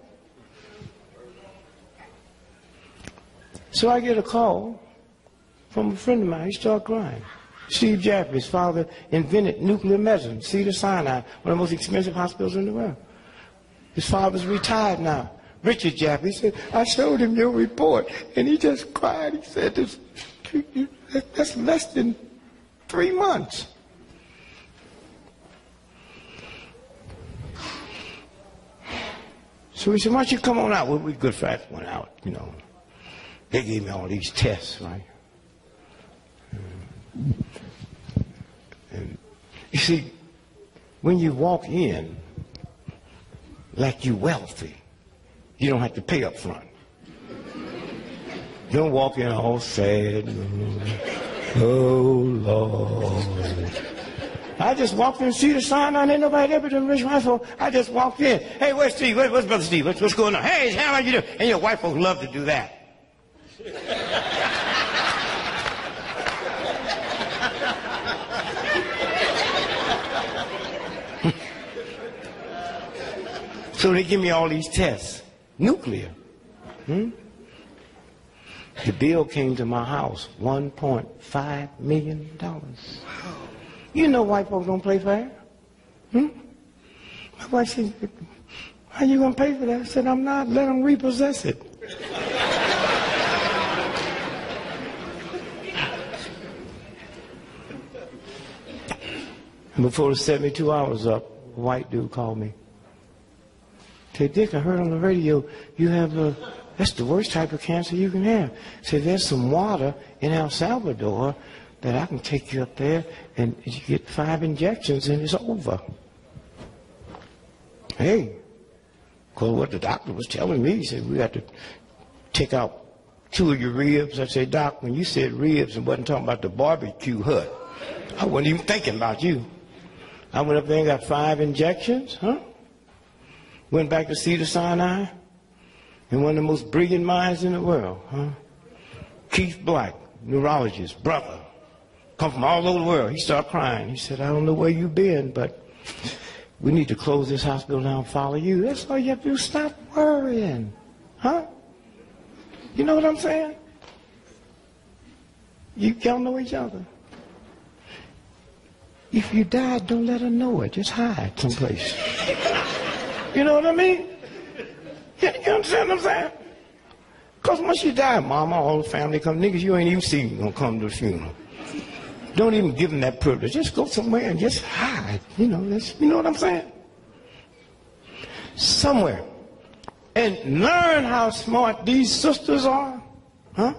So I get a call from a friend of mine. He started crying. Steve Jaffe, his father invented nuclear medicine, Cedars-Sinai, one of the most expensive hospitals in the world. His father's retired now. Richard Jaffe, he said, I showed him your report, and he just cried. He said, that's less than 3 months. So he said, why don't you come on out? Well, we good friends went out, you know. They gave me all these tests, right? And you see, when you walk in like you're wealthy, you don't have to pay up front. You don't walk in all sad. Oh, Lord. I just walked in, see the sign on, ain't nobody ever done rich my folk. I just walked in. Hey, where's Steve? Where's Brother Steve? What's going on? Hey, how you doing? And your white folks love to do that. So they give me all these tests. Nuclear. The bill came to my house, $1.5 million. You know white folks don't play fair. My wife said, how you going to pay for that? I said, I'm not. Let them repossess it. And before the 72 hours up, a white dude called me. Said, Dick, I heard on the radio you have that's the worst type of cancer you can have. Said, there's some water in El Salvador that I can take you up there and you get 5 injections and it's over. Hey, because what the doctor was telling me, he said, we have to take out 2 of your ribs. I said, Doc, when you said ribs and wasn't talking about the barbecue hut, I wasn't even thinking about you. I went up there and got 5 injections, Went back to Cedars-Sinai, and one of the most brilliant minds in the world, Keith Black, neurologist, brother, come from all over the world. He started crying. He said, I don't know where you've been, but we need to close this hospital down and follow you. That's all you have to do. Stop worrying. You know what I'm saying? Y'all know each other. if you die, don't let her know it. Just hide someplace. You know what I mean? You understand what I'm saying? Because once you die, mama, all the family come. Niggas you ain't even seen gonna come to the funeral. Don't even give them that privilege. Just go somewhere and just hide. You know what I'm saying? Somewhere. And learn how smart these sisters are. Huh?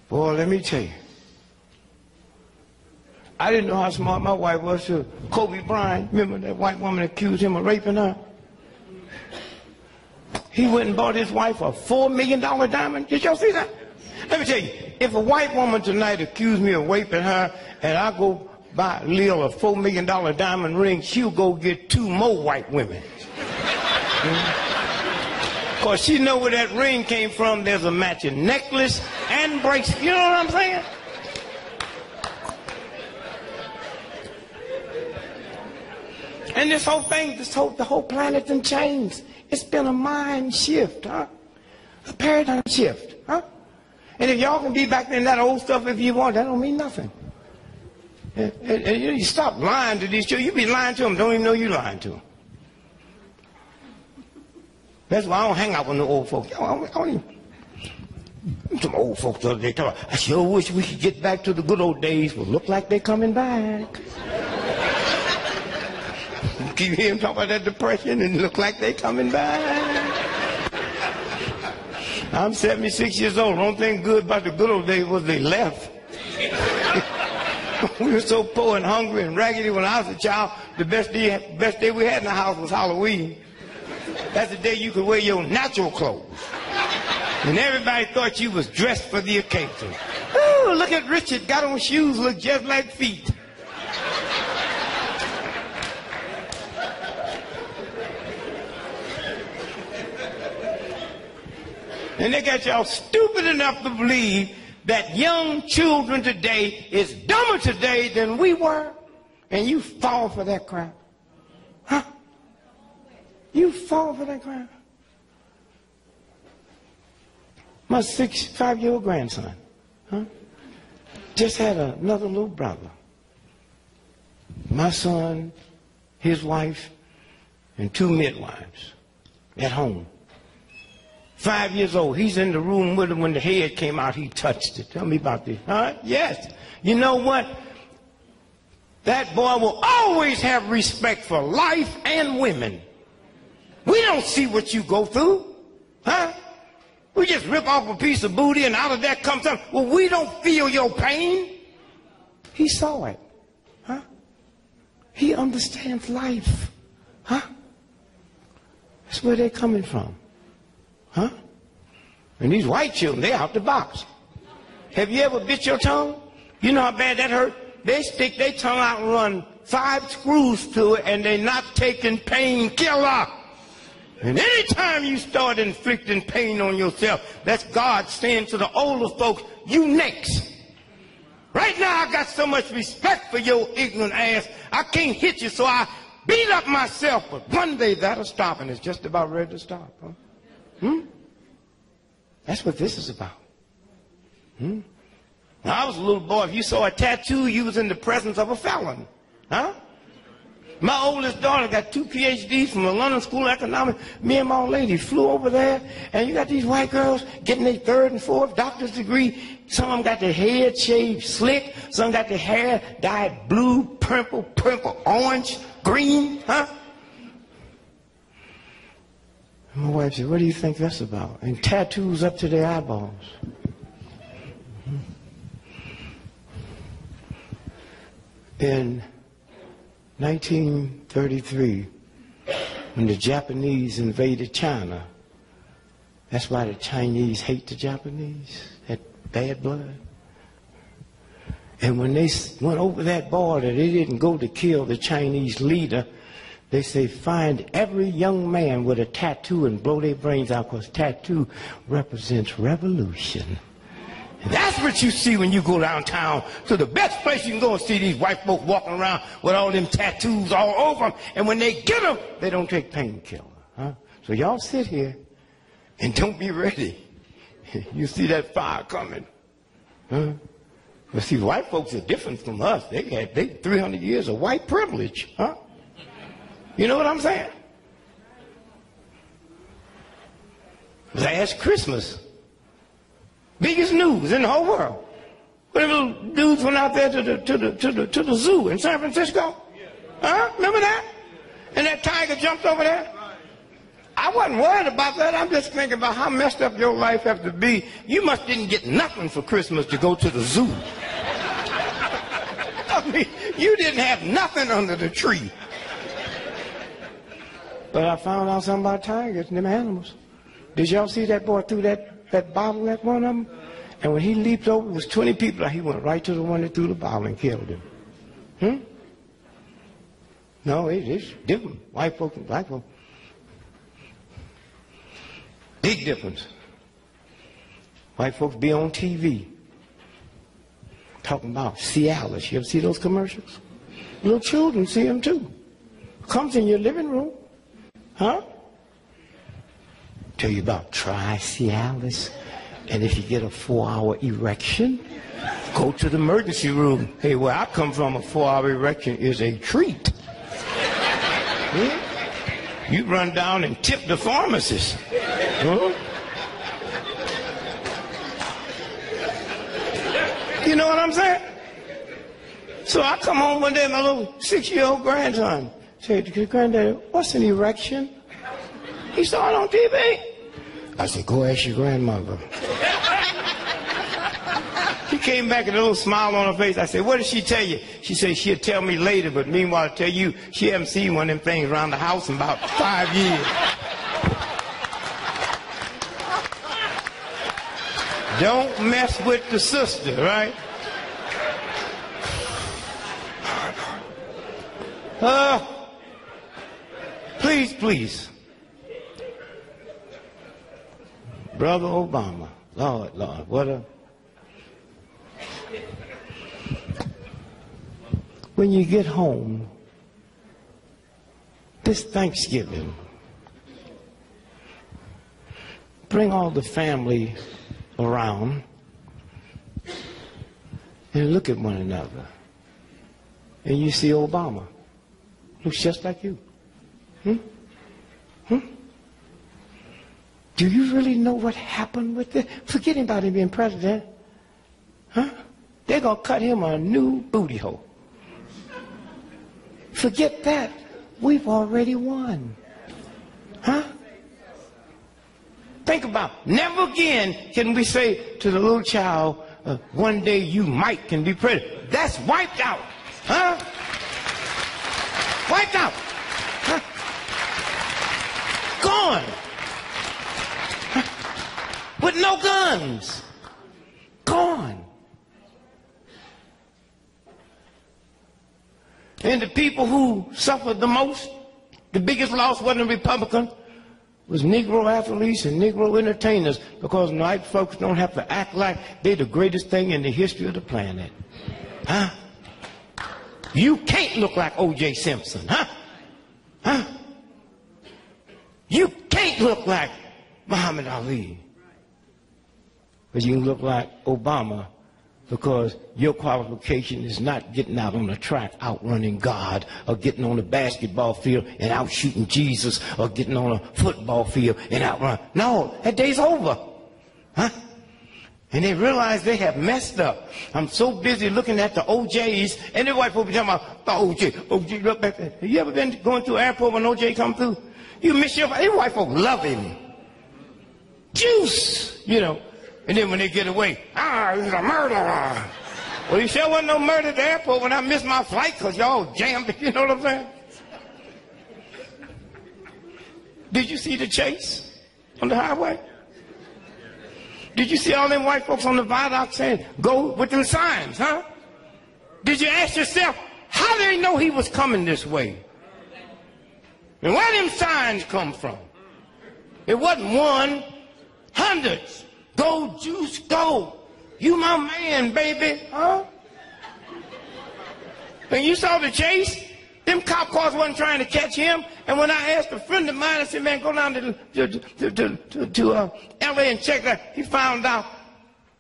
Boy, let me tell you. I didn't know how smart my wife was till Kobe Bryant. Remember that white woman accused him of raping her? He went and bought his wife a $4 million diamond. Did y'all see that? Let me tell you, if a white woman tonight accused me of raping her and I go buy Lil a $4 million diamond ring, she'll go get 2 more white women. Because she know where that ring came from. There's a matching necklace and bracelet. You know what I'm saying? And this whole thing, the whole planet done changed. It's been a mind shift, huh? A paradigm shift, huh? And if y'all can be back in that old stuff if you want, that don't mean nothing. And you stop lying to these children. You be lying to them, don't even know you lying to them. That's why I don't hang out with no old folks. I don't even. Some old folks the other day talk. I sure wish we could get back to the good old days. Well, look like they're coming back. Keep hearing talk about that depression and look like they coming back. I'm 76 years old. The only thing good about the good old days was they left. We were so poor and hungry and raggedy when I was a child. The best day we had in the house was Halloween. That's the day you could wear your natural clothes. And everybody thought you was dressed for the occasion. Oh, look at Richard, got on shoes, look just like feet. And they got y'all stupid enough to believe that young children today is dumber today than we were. And you fall for that crap. Huh? You fall for that crap. My 5-year-old grandson, huh? Just had another little brother. My son, his wife, and 2 midwives at home. 5 years old. He's in the room with him when the head came out. He touched it. Tell me about this. Huh? Yes. You know what? That boy will always have respect for life and women. We don't see what you go through. Huh? We just rip off a piece of booty and out of that comes something. Well, we don't feel your pain. He saw it. Huh? He understands life. Huh? That's where they're coming from. Huh? And these white children, they're out the box. Have you ever bit your tongue? You know how bad that hurt? They stick their tongue out and run 5 screws to it and they're not taking painkiller. And anytime you start inflicting pain on yourself, that's God saying to the older folks, you next. Right now I got so much respect for your ignorant ass, I can't hit you, so I beat up myself. But one day that'll stop, and it's just about ready to stop. Huh? That's what this is about. When I was a little boy, if you saw a tattoo, you was in the presence of a felon. Huh? My oldest daughter got 2 PhDs from the London School of Economics. Me and my old lady flew over there, and you got these white girls getting their 3rd and 4th doctor's degree. Some of them got their head shaved slick. Some got their hair dyed blue, purple, orange, green. Huh? My wife said, what do you think that's about? And tattoos up to their eyeballs. In 1933, when the Japanese invaded China, that's why the Chinese hate the Japanese, that bad blood. And when they went over that border, they didn't go to kill the Chinese leader. They say find every young man with a tattoo and blow their brains out, because tattoo represents revolution. And that's what you see when you go downtown to the best place you can go and see these white folks walking around with all them tattoos all over them. And when they get them, they don't take painkiller. Huh? So y'all sit here and don't be ready. You see that fire coming. Huh? But see, white folks are different from us. They 300 years of white privilege, huh? You know what I'm saying? Last Christmas, biggest news in the whole world. When the little dudes went out there to the zoo in San Francisco, huh? Remember that? And that tiger jumped over there. I wasn't worried about that. I'm just thinking about how messed up your life has to be. You must didn't get nothing for Christmas to go to the zoo. I mean, you didn't have nothing under the tree. But I found out something about tigers and them animals. Did y'all see that boy threw that bottle at one of them? And when he leaped over, it was 20 people. He went right to the one that threw the bottle and killed him. No, it's different. White folks and black folks. Big difference. White folks be on TV talking about Cialis. You ever see those commercials? Little children see them too. Comes in your living room. Huh? Tell you about try Cialis. And if you get a 4-hour erection, go to the emergency room. Hey, where I come from, a 4-hour erection is a treat. You run down and tip the pharmacist. Huh? You know what I'm saying? So I come home one day, my little 6-year-old grandson said, "Granddaddy, what's an erection?" He saw it on TV. I said, "Go ask your grandmother." She came back with a little smile on her face. I said, "What did she tell you?" She said, "She'll tell me later, but meanwhile, I'll tell you, she hasn't seen one of them things around the house in about 5 years." Don't mess with the sister, right? Please. Brother Obama, Lord, what a... When you get home, this Thanksgiving, bring all the family around and look at one another. And you see Obama. Looks just like you. Do you really know what happened with this? Forget about him being president. Huh? They're going to cut him a new booty hole. Forget that. We've already won. Huh? Think about it. Never again can we say to the little child, one day you might can be president. That's wiped out. Huh? Wiped out. Huh? Gone. Huh? With no guns. Gone. And the people who suffered the most, the biggest loss wasn't a Republican, was Negro athletes and Negro entertainers, because white folks don't have to act like they're the greatest thing in the history of the planet. Huh? You can't look like O.J. Simpson, huh? Huh? You can't look like Muhammad Ali. But you can look like Obama, because your qualification is not getting out on the track outrunning God, or getting on the basketball field and out shooting Jesus, or getting on a football field and outrun. No, that day's over. Huh? And they realize they have messed up. I'm so busy looking at the OJs, and the white people talking about the OJ, look back there. Have you ever been going through an airport when OJ come through? You miss your, these white folks love him. Juice, you know. And then when they get away, he's a murderer. Well, you sure wasn't no murder at the airport when I missed my flight because y'all jammed it, you know what I'm saying? Did you see the chase on the highway? Did you see all them white folks on the viaduct saying, go with them signs, huh? Did you ask yourself, how did they know he was coming this way? And where them signs come from? It wasn't one, hundreds. Go, Juice, go. You my man, baby, huh? And you saw the chase? Them cop cars wasn't trying to catch him. And when I asked a friend of mine, I said, man, go down to L.A. and check that. He found out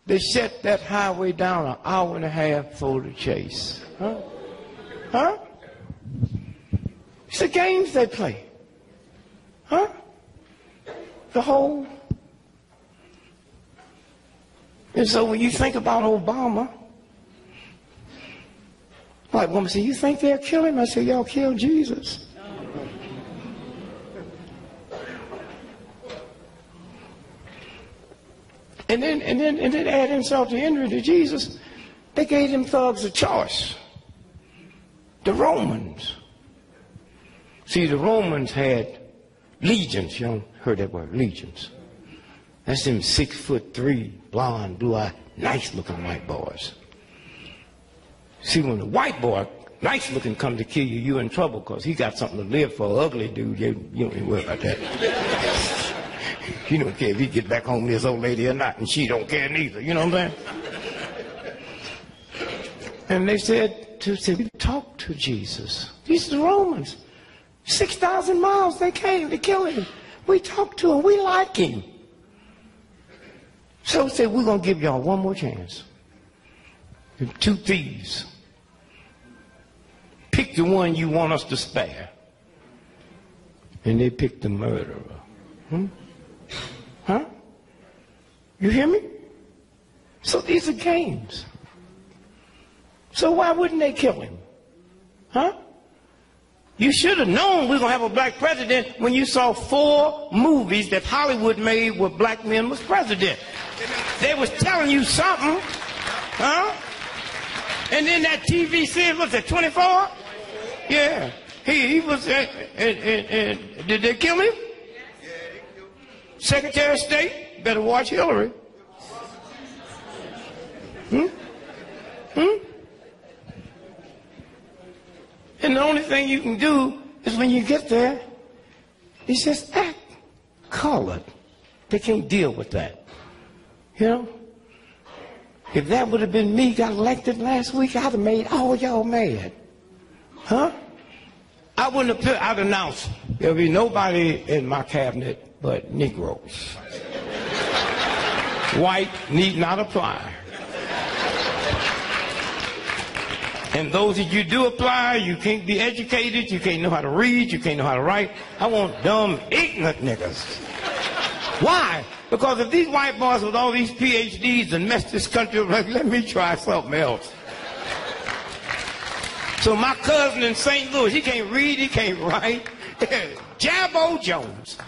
They shut that highway down an hour and a half for the chase. Huh? Huh? It's the games they play. Huh? The whole. And so when you think about Obama, white woman said, you think they'll kill him? I said, y'all killed Jesus. And then add insult to injury to Jesus, they gave them thugs a choice. The Romans. See, the Romans had legions. You don't heard that word, legions. That's them 6'3", blonde, blue-eyed, nice-looking white boys. See, when the white boy, nice-looking, come to kill you, you're in trouble because he got something to live for. Ugly dude, you don't even worry about that. You don't care if he get back home to his old lady or not, and she don't care neither. You know what I'm saying? And they said, we talked to Jesus. These are the Romans. 6,000 miles they came to kill him. We talked to him. We like him. So we said, we're going to give y'all one more chance. 2 thieves. Pick the one you want us to spare. And they picked the murderer. Huh? You hear me? So these are games. So why wouldn't they kill him? Huh? You should have known we were going to have a black president when you saw 4 movies that Hollywood made where black men was president. They was telling you something. Huh? And then that TV series, was it 24? Yeah. He was, did they kill him? Secretary of State, better watch Hillary. And the only thing you can do is when you get there, is just act colored. They can't deal with that. You know? If that would have been me, got elected last week, I'd have made all y'all mad. Huh? I wouldn't have I'd announced there'll be nobody in my cabinet but Negroes. White need not apply. And those that you do apply, you can't be educated, you can't know how to read, you can't know how to write. I want dumb, ignorant niggas. Why? Because if these white boys with all these PhDs and mess this country up, like, let me try something else. So my cousin in St. Louis, he can't read, he can't write. Jabbo Jones.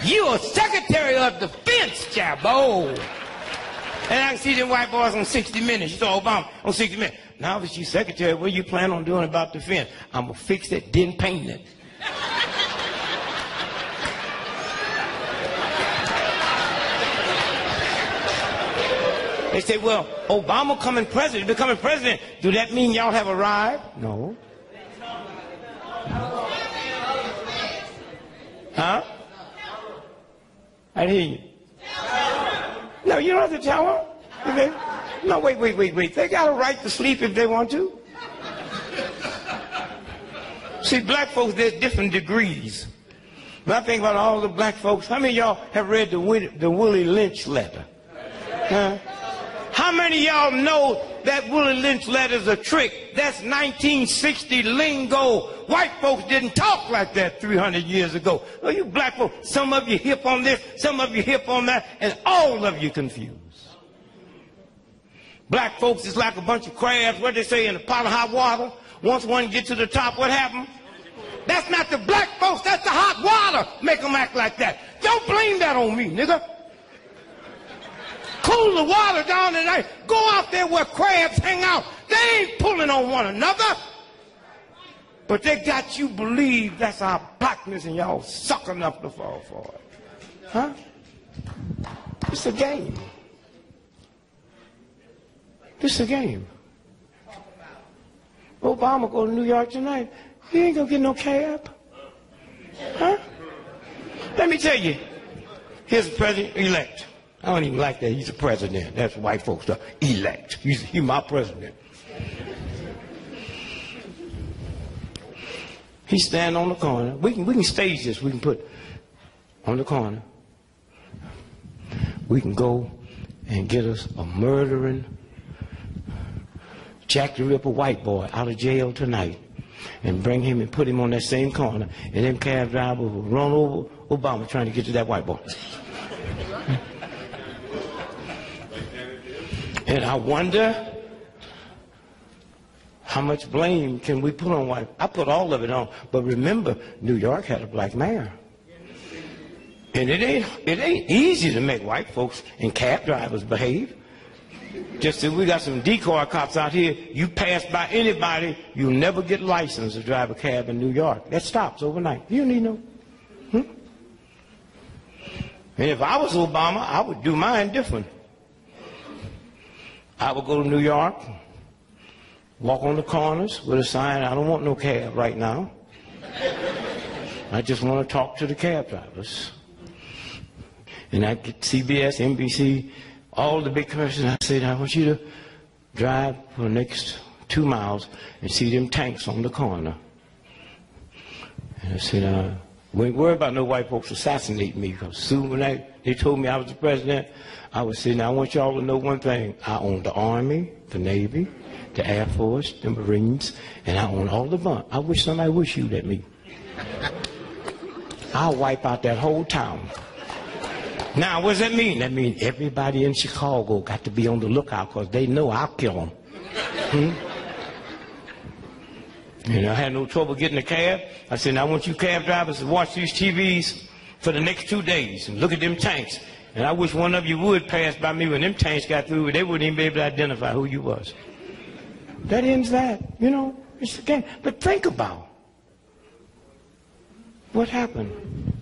You are Secretary of Defense, Jabbo. And I can see them white boys on 60 Minutes. You saw Obama on 60 Minutes. Now that you're secretary, what you plan on doing about defense? I'm going to fix it, then paint it. They say, well, Obama becoming president. Do that mean y'all have arrived? No. Huh? I hear you. No, you don't have to tell them. Okay? No, wait. They got a right to sleep if they want to. See, black folks, there's different degrees. But I think about all the black folks. How many of y'all have read the Willie Lynch letter? Huh? How many of y'all know that Willie Lynch letter is a trick? That's 1960 lingo. White folks didn't talk like that 300 years ago. Oh, you black folks, some of you hip on this, some of you hip on that, and all of you confused. Black folks is like a bunch of crabs, what they say, in a pot of hot water. Once one gets to the top, what happens? That's not the black folks, that's the hot water. Make them act like that. Don't blame that on me, nigga. Cool the water down tonight. Go out there where crabs hang out. They ain't pulling on one another. But they got you believe that's our blackness and y'all sucking up to fall for it. Huh? It's a game. It's a game. Obama go to New York tonight. He ain't gonna get no cab. Huh? Let me tell you. Here's the president-elect. I don't even like that. He's a president. That's white folks stuff. Elect. He's my president. He's standing on the corner. We can stage this. We can put on the corner. We can go and get us a murdering, Jack the Ripper white boy out of jail tonight and bring him and put him on that same corner, and them cab drivers will run over Obama trying to get to that white boy. And I wonder how much blame can we put on white? I put all of it on, but remember, New York had a black mayor. And it ain't easy to make white folks and cab drivers behave. Just as we got some decoy cops out here, you pass by anybody, you'll never get licensed to drive a cab in New York. That stops overnight. You need no. And if I was Obama, I would do mine different. I would go to New York, walk on the corners with a sign, I don't want no cab right now. I just want to talk to the cab drivers. And I get CBS, NBC, all the big commercials. I said, I want you to drive for the next 2 miles and see them tanks on the corner. And I said, we ain't worried about no white folks assassinating me, because soon when they told me I was the president, I was saying, I want y'all to know one thing. I own the Army, the Navy, the Air Force, the Marines, and I own all the bunch. I wish somebody would shoot at me. I'll wipe out that whole town. Now, what does that mean? That means everybody in Chicago got to be on the lookout, because they know I'll kill them. And I had no trouble getting a cab. I said, now I want you cab drivers to watch these TVs for the next 2 days and look at them tanks. And I wish one of you would pass by me when them tanks got through. They wouldn't even be able to identify who you was. That ends that. You know, it's a game. But think about what happened.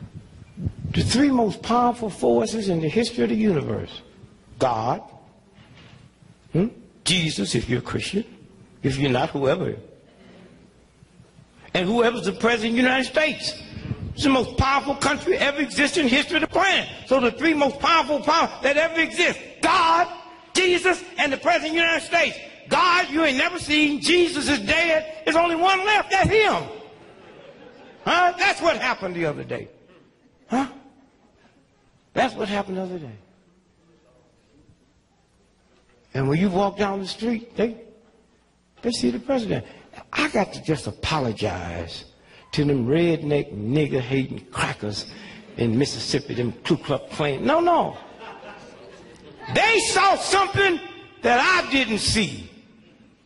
The 3 most powerful forces in the history of the universe. God, Jesus, if you're a Christian, if you're not, whoever. And whoever's the president of the United States. It's the most powerful country ever existed in the history of the planet. So the 3 most powerful powers that ever exist. God, Jesus, and the president of the United States. God, you ain't never seen. Jesus is dead. There's only one left. That's him. Huh? That's what happened the other day. Huh? That's what happened the other day. And when you walk down the street, they see the president. I got to just apologize to them redneck, nigger-hating crackers in Mississippi, them Ku Klux Klan. No. They saw something that I didn't see.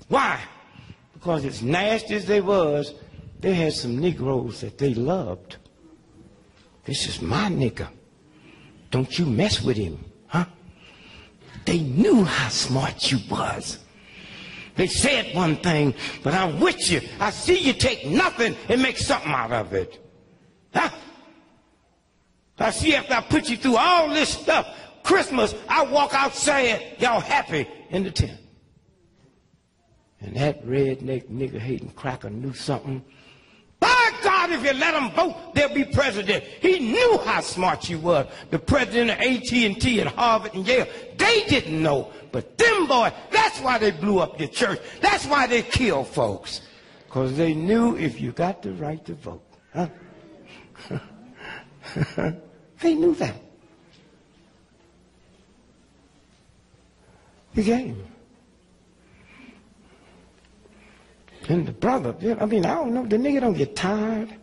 Why? Because as nasty as they was, they had some Negroes that they loved. This is my nigger. Don't you mess with him, huh? They knew how smart you was. They said one thing, but I'm with you. I see you take nothing and make something out of it. Huh? I see after I put you through all this stuff, Christmas, I walk outside, y'all happy in the tent. And that redneck, nigger-hating cracker knew something. By God, if you let him vote, they'll be president. He knew how smart you were. The president of AT&T and Harvard and Yale, they didn't know. But them boys, that's why they blew up the church. That's why they killed folks. Because they knew if you got the right to vote. Huh? They knew that. The game. And the brother, I mean, I don't know, the nigga don't get tired.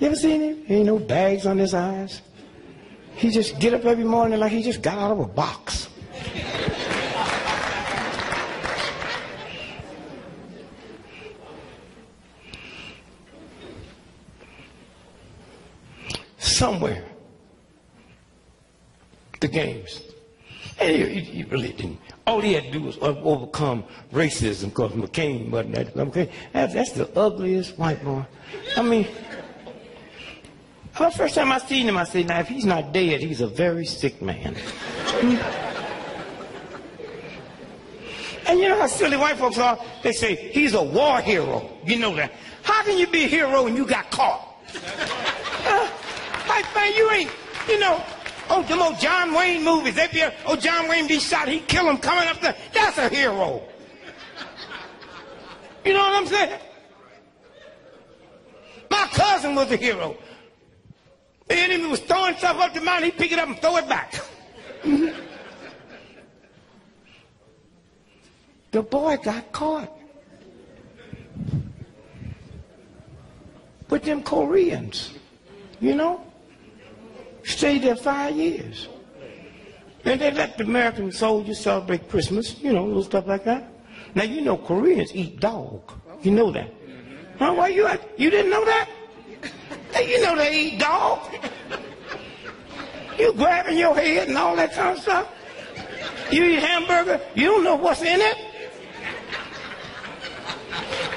You ever seen him? He ain't no bags on his eyes. He just get up every morning like he just got out of a box. Somewhere, the games. And he really didn't. All he had to do was overcome racism, because McCain wasn't that. McCain, that's the ugliest white boy. I mean, the first time I seen him, I said, now, if he's not dead, he's a very sick man. And you know how silly white folks are? They say, he's a war hero. You know that. How can you be a hero when you got caught? Like, man, you ain't, you know, them old John Wayne movies. They be, John Wayne be shot, he kill him coming up there. That's a hero. You know what I'm saying? My cousin was a hero. The enemy was throwing stuff up the mountain, he'd pick it up and throw it back. the boy got caught with them Koreans, you know. Stayed there 5 years. And they let the American soldiers celebrate Christmas, you know, little stuff like that. Now, you know Koreans eat dog. You know that. Huh? Why you didn't know that? You know they eat dog. You grabbing your head and all that kind of stuff. You eat hamburger, you don't know what's in it.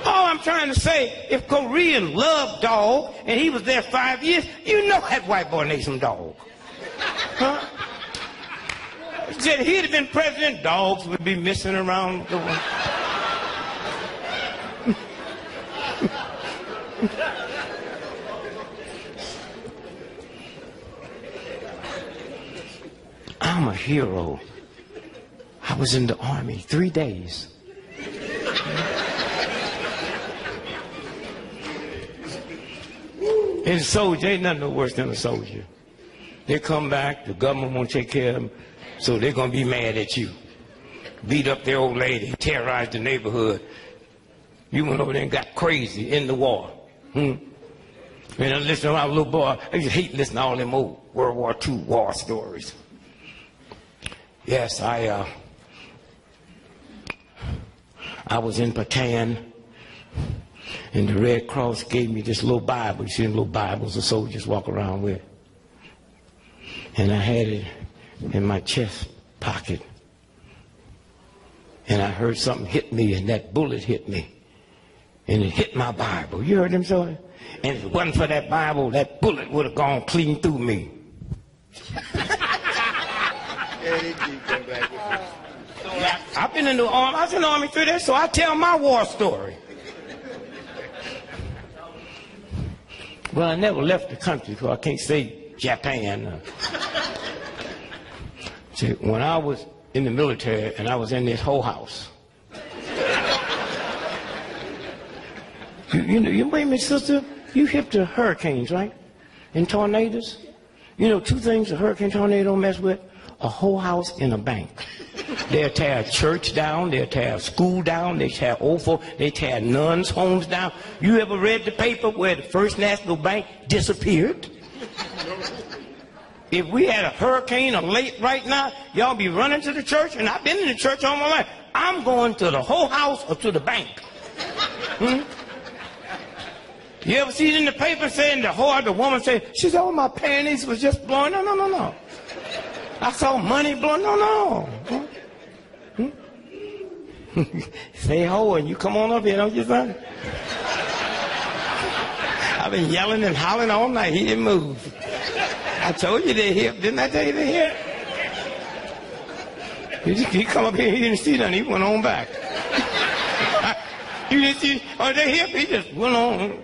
All I'm trying to say, if Korean loved dog and he was there 5 years, you know that white boy needs some dog. Huh? Said he'd have been president, dogs would be missing around the world. I'm a hero. I was in the army 3 days. And a soldier, ain't nothing no worse than a soldier. They come back, the government won't take care of them, so they're going to be mad at you. Beat up their old lady, terrorize the neighborhood. You went over there and got crazy in the war. And I listen to my little boy, I used to hate listening to all them old World War II war stories. Yes, I was in Bataan, and the Red Cross gave me this little Bible. You see them little Bibles the soldiers walk around with. And I had it in my chest pocket. And I heard something hit me, and that bullet hit me. And it hit my Bible. You heard them say? And if it wasn't for that Bible, that bullet would have gone clean through me. I've been in the army. I was in the army 3 days, so I tell my war story. Well, I never left the country, so I can't say Japan. See, when I was in the military and I was in this whole house, you wait a minute, sister, you hip to hurricanes, right? And tornadoes? You know, two things a hurricane tornado don't mess with: a whole house and a bank. They'll tear a church down, they'll tear a school down, they tear old folk, they tear nuns' homes down. You ever read the paper where the First National Bank disappeared? If we had a hurricane or late right now, y'all be running to the church, and I've been in the church all my life. I'm going to the whole house or to the bank. You ever see it in the paper saying the woman said, she said, oh, my panties was just blowing. No, no, no, no. I saw money blowing. No, no. Say ho and you come on up here, don't you, son? I've been yelling and hollering all night. He didn't move. I told you they're hip. Didn't I tell you they're hip? He come up here, he didn't see nothing. He went on back. You didn't see, oh, they're hip. He just went on.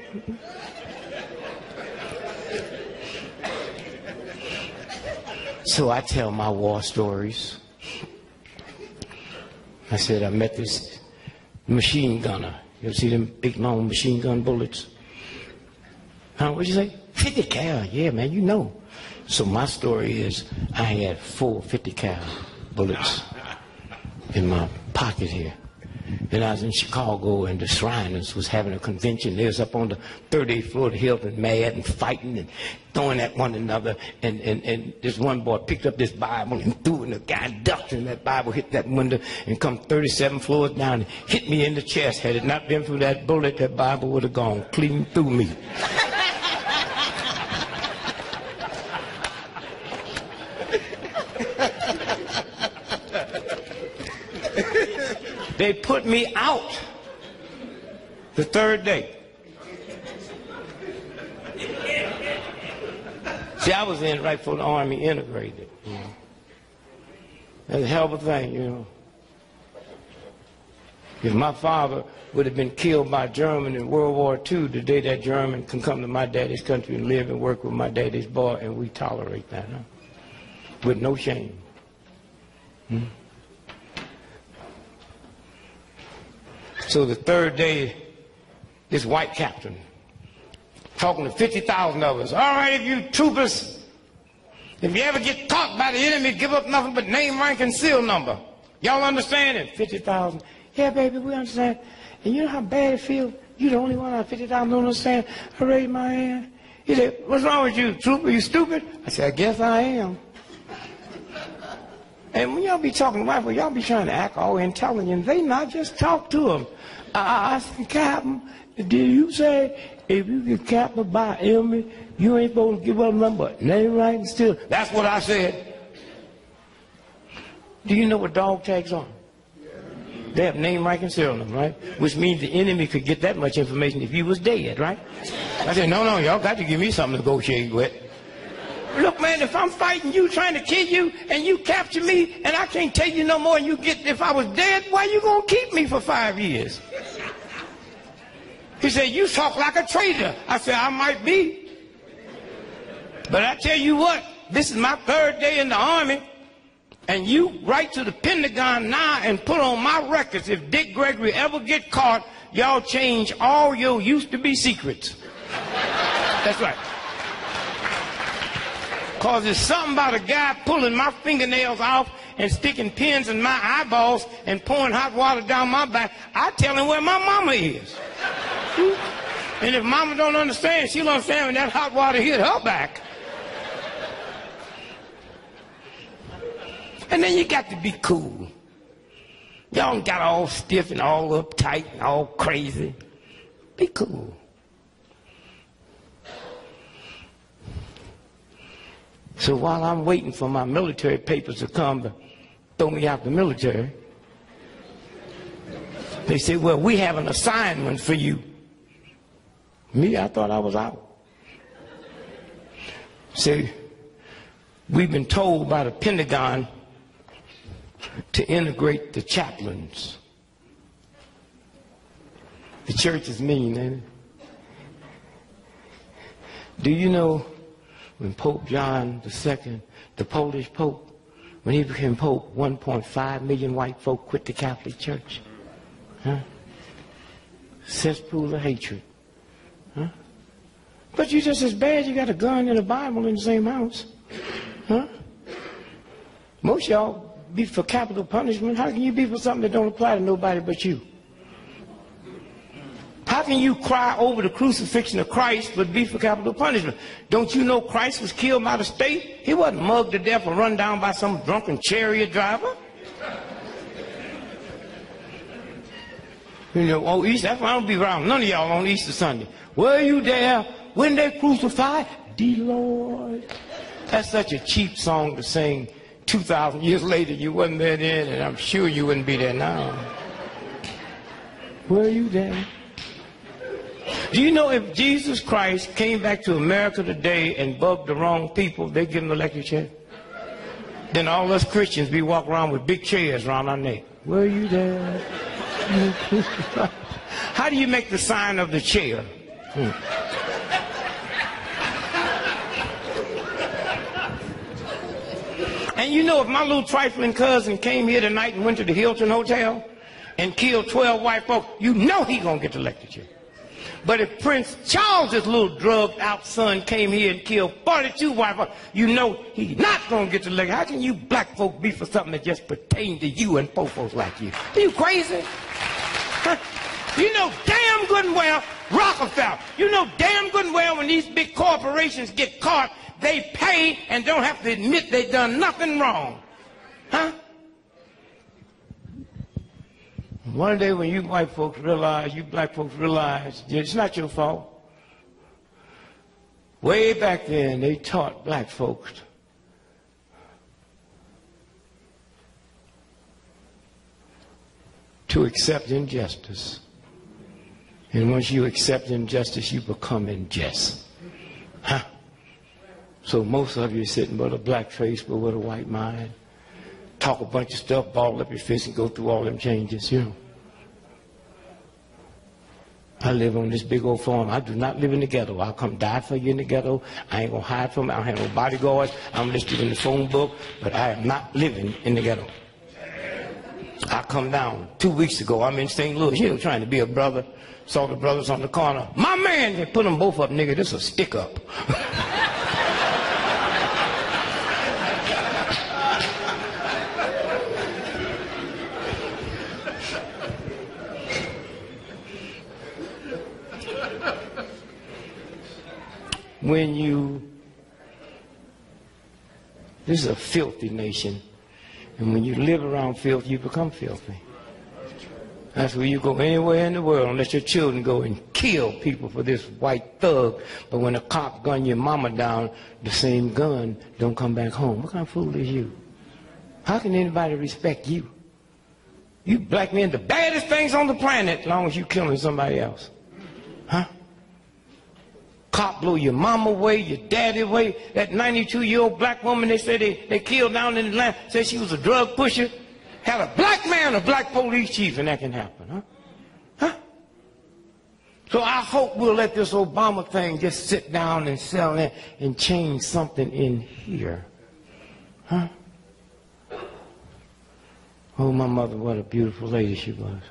So I tell my war stories. I said I met this machine gunner. You ever see them big long machine gun bullets? Huh? What'd you say? 50 cal. Yeah, man, you know. So my story is I had 4 50 cal bullets in my pocket here. And I was in Chicago, and the Shriners was having a convention. They was up on the 38th floor of the Hilton, mad and fighting and throwing at one another. And this one boy picked up this Bible and threw it, and the guy ducked, and that Bible hit that window and come 37 floors down and hit me in the chest. Had it not been for that bullet, that Bible would have gone clean through me. They put me out the 3rd day. See, I was in right before the Army integrated. You know. That's a hell of a thing, you know. If my father would have been killed by German in World War II, the day that German can come to my daddy's country and live and work with my daddy's boy, and we tolerate that, huh? With no shame. So the 3rd day, this white captain, talking to 50,000 of us. All right, if you troopers, if you ever get caught by the enemy, give up nothing but name, rank, and seal number. Y'all understand it? 50,000. yeah, baby, we understand. And you know how bad it feels? You're the only one out of 50,000 don't understand. I raised my hand. He said, what's wrong with you, trooper? You stupid? I said, I guess I am. And when y'all be talking to white folks, y'all be trying to act all intelligent. They not, just talk to them. I said, Captain, did you say if you get captured by enemy, you ain't supposed to give up number? Name, right, and still. That's what I said. Do you know what dog tags are? They have name, rank, and serial number, right? Which means the enemy could get that much information if you was dead, right? I said, no, y'all got to give me something to negotiate with. Look, man, if I'm fighting you, trying to kill you, and you capture me, and I can't tell you no more, and you get, if I was dead, why you gonna keep me for 5 years? He said, you talk like a traitor. I said, I might be. But I tell you what, this is my 3rd day in the Army, and you write to the Pentagon now and put on my records, if D.Gregory ever get caught, y'all change all your used-to-be secrets. That's right. Because there's something about a guy pulling my fingernails off and sticking pins in my eyeballs and pouring hot water down my back. I tell him where my mama is. And if mama don't understand, she'll understand when that hot water hit her back. And then you got to be cool. Y'all got all stiff and all uptight and all crazy. Be cool. So while I'm waiting for my military papers to come to throw me out the military, they say, well, we have an assignment for you. Me, I thought I was out. See, we've been told by the Pentagon to integrate the chaplains. The church is mean, ain't it? Do you know when Pope John II, the Polish Pope, when he became Pope, 1.5 million white folk quit the Catholic Church? Huh? Cesspool of hatred. Huh? But you're just as bad, you got a gun and a Bible in the same house. Huh? Most y'all be for capital punishment. How can you be for something that don't apply to nobody but you? How can you cry over the crucifixion of Christ but be for capital punishment? Don't you know Christ was killed by the state? He wasn't mugged to death or run down by some drunken chariot driver. You know, on Easter, that's why I don't be around none of y'all on Easter Sunday. Were you there when they crucified the Lord? That's such a cheap song to sing 2,000 years later. You wasn't there then, and I'm sure you wouldn't be there now. Were you there? Do you know if Jesus Christ came back to America today and bugged the wrong people, they'd give him an electric chair? Then all us Christians be walking around with big chairs around our neck. Were you there? How do you make the sign of the chair? And you know, if my little trifling cousin came here tonight and went to the Hilton Hotel and killed 12 white folks, you know he gonna get the electric chair. But if Prince Charles's little drugged out son came here and killed 42 white folks, you know he's not going to get the leg. How can you black folk be for something that just pertains to you and poor folks like you? Are you crazy? Huh? You know damn good and well, Rockefeller, you know damn good and well when these big corporations get caught, they pay and don't have to admit they done nothing wrong. Huh? One day when you white folks realize, you black folks realize, it's not your fault. Way back then, they taught black folks to accept injustice. And once you accept injustice, you become unjust. Huh? So most of you are sitting with a black face but with a white mind. Talk a bunch of stuff, ball up your fist and go through all them changes, you know. I live on this big old farm. I do not live in the ghetto. I'll come die for you in the ghetto. I ain't gonna hide from it. I don't have no bodyguards. I'm listed in the phone book, but I am not living in the ghetto. I come down 2 weeks ago. I'm in St. Louis, you know, trying to be a brother. Saw the brothers on the corner. My man, they put them both up, nigga. This is a stick up. This is a filthy nation. And when you live around filth, you become filthy. That's where you go anywhere in the world and let your children go and kill people for this white thug. But when a cop gun your mama down, the same gun don't come back home. What kind of fool is you? How can anybody respect you? You black men, the baddest things on the planet, as long as you killing somebody else. Huh? Cop blew your mama away, your daddy away. That 92-year-old black woman they said they killed down in Atlanta, said she was a drug pusher. Had a black man, a black police chief, and that can happen, huh? Huh? So I hope we'll let this Obama thing just sit down and settle in and change something in here. Huh? Oh, my mother, what a beautiful lady she was.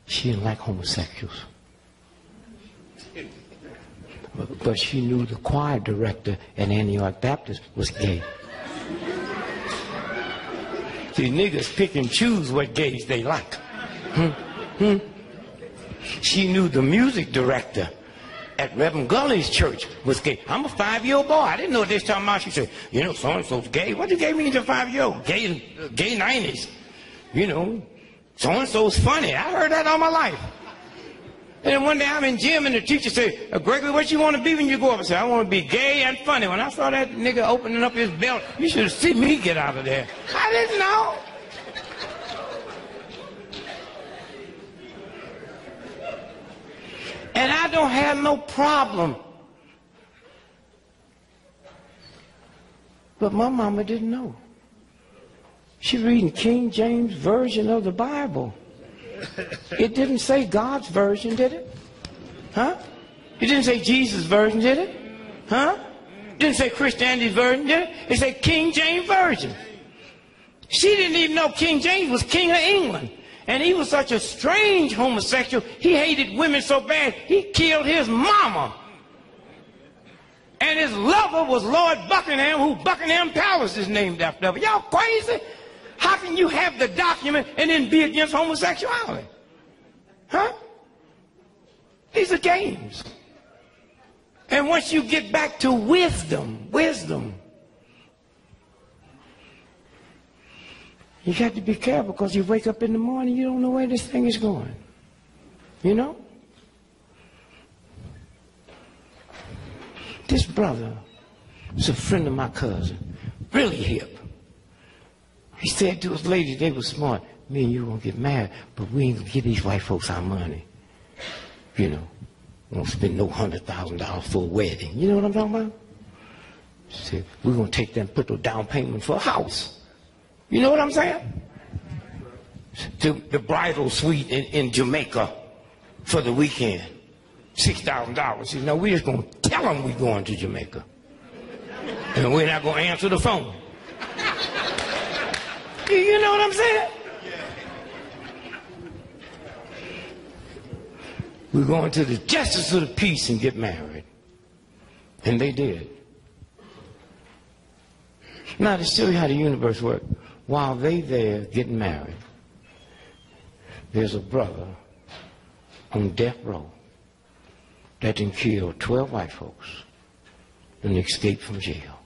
She didn't like homosexuals. But she knew the choir director at Antioch Baptist was gay. See, niggas pick and choose what gays they like. She knew the music director at Reverend Gully's church was gay. I'm a 5-year-old boy. I didn't know what they was talking about. She said, you know, so-and-so's gay. What you gay mean to a 5-year-old? Gay 90s. You know, so-and-so's funny. I heard that all my life. And then one day I'm in gym and the teacher said, Gregory, what you want to be when you grow up? I said, I want to be gay and funny. When I saw that nigga opening up his belt, you should have seen me get out of there. I didn't know. And I don't have no problem. But my mama didn't know. She reading King James Version of the Bible. It didn't say God's version, did it? Huh? It didn't say Jesus' version, did it? Huh? It didn't say Christianity's version, did it? It said King James Version. She didn't even know King James was king of England. And he was such a strange homosexual. He hated women so bad, he killed his mama. And his lover was Lord Buckingham, who Buckingham Palace is named after. Y'all crazy? How can you have the document and then be against homosexuality? Huh? These are games. And once you get back to wisdom, you got to be careful because you wake up in the morning, you don't know where this thing is going. You know? This brother is a friend of my cousin, really hip. He said to his lady, they were smart, me and you gonna get married, but we ain't gonna give these white folks our money. You know, we don't spend no $100,000 for a wedding. You know what I'm talking about? She said, we're gonna take them, put the down payment for a house. You know what I'm saying? The bridal suite in Jamaica for the weekend, $6,000. She said, no, we're just gonna tell them we're going to Jamaica. And we're not gonna answer the phone. You know what I'm saying? We're going to the justice of the peace and get married. And they did. Now, to show you how the universe works, while they there getting married, there's a brother on death row that done killed 12 white folks and escaped from jail.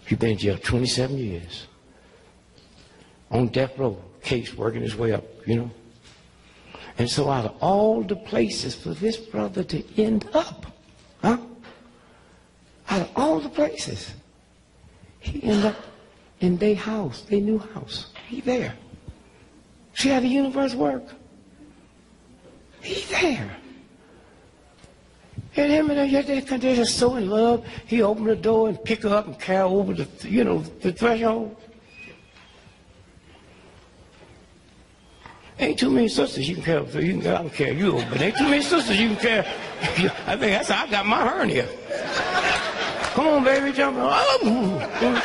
He's been in jail 27 years. On death row, case working his way up, you know. And so out of all the places for this brother to end up, huh? Out of all the places, he ended up in their house, their new house. He there. See how the universe works? He there. And him and they're just so in love. He opened the door and pick her up and carry her over the, you know, the threshold. Ain't too many sisters you can carry, so I can carry you over, but ain't too many sisters you can carry. I think that's how I got my hernia. Come on, baby, jump on.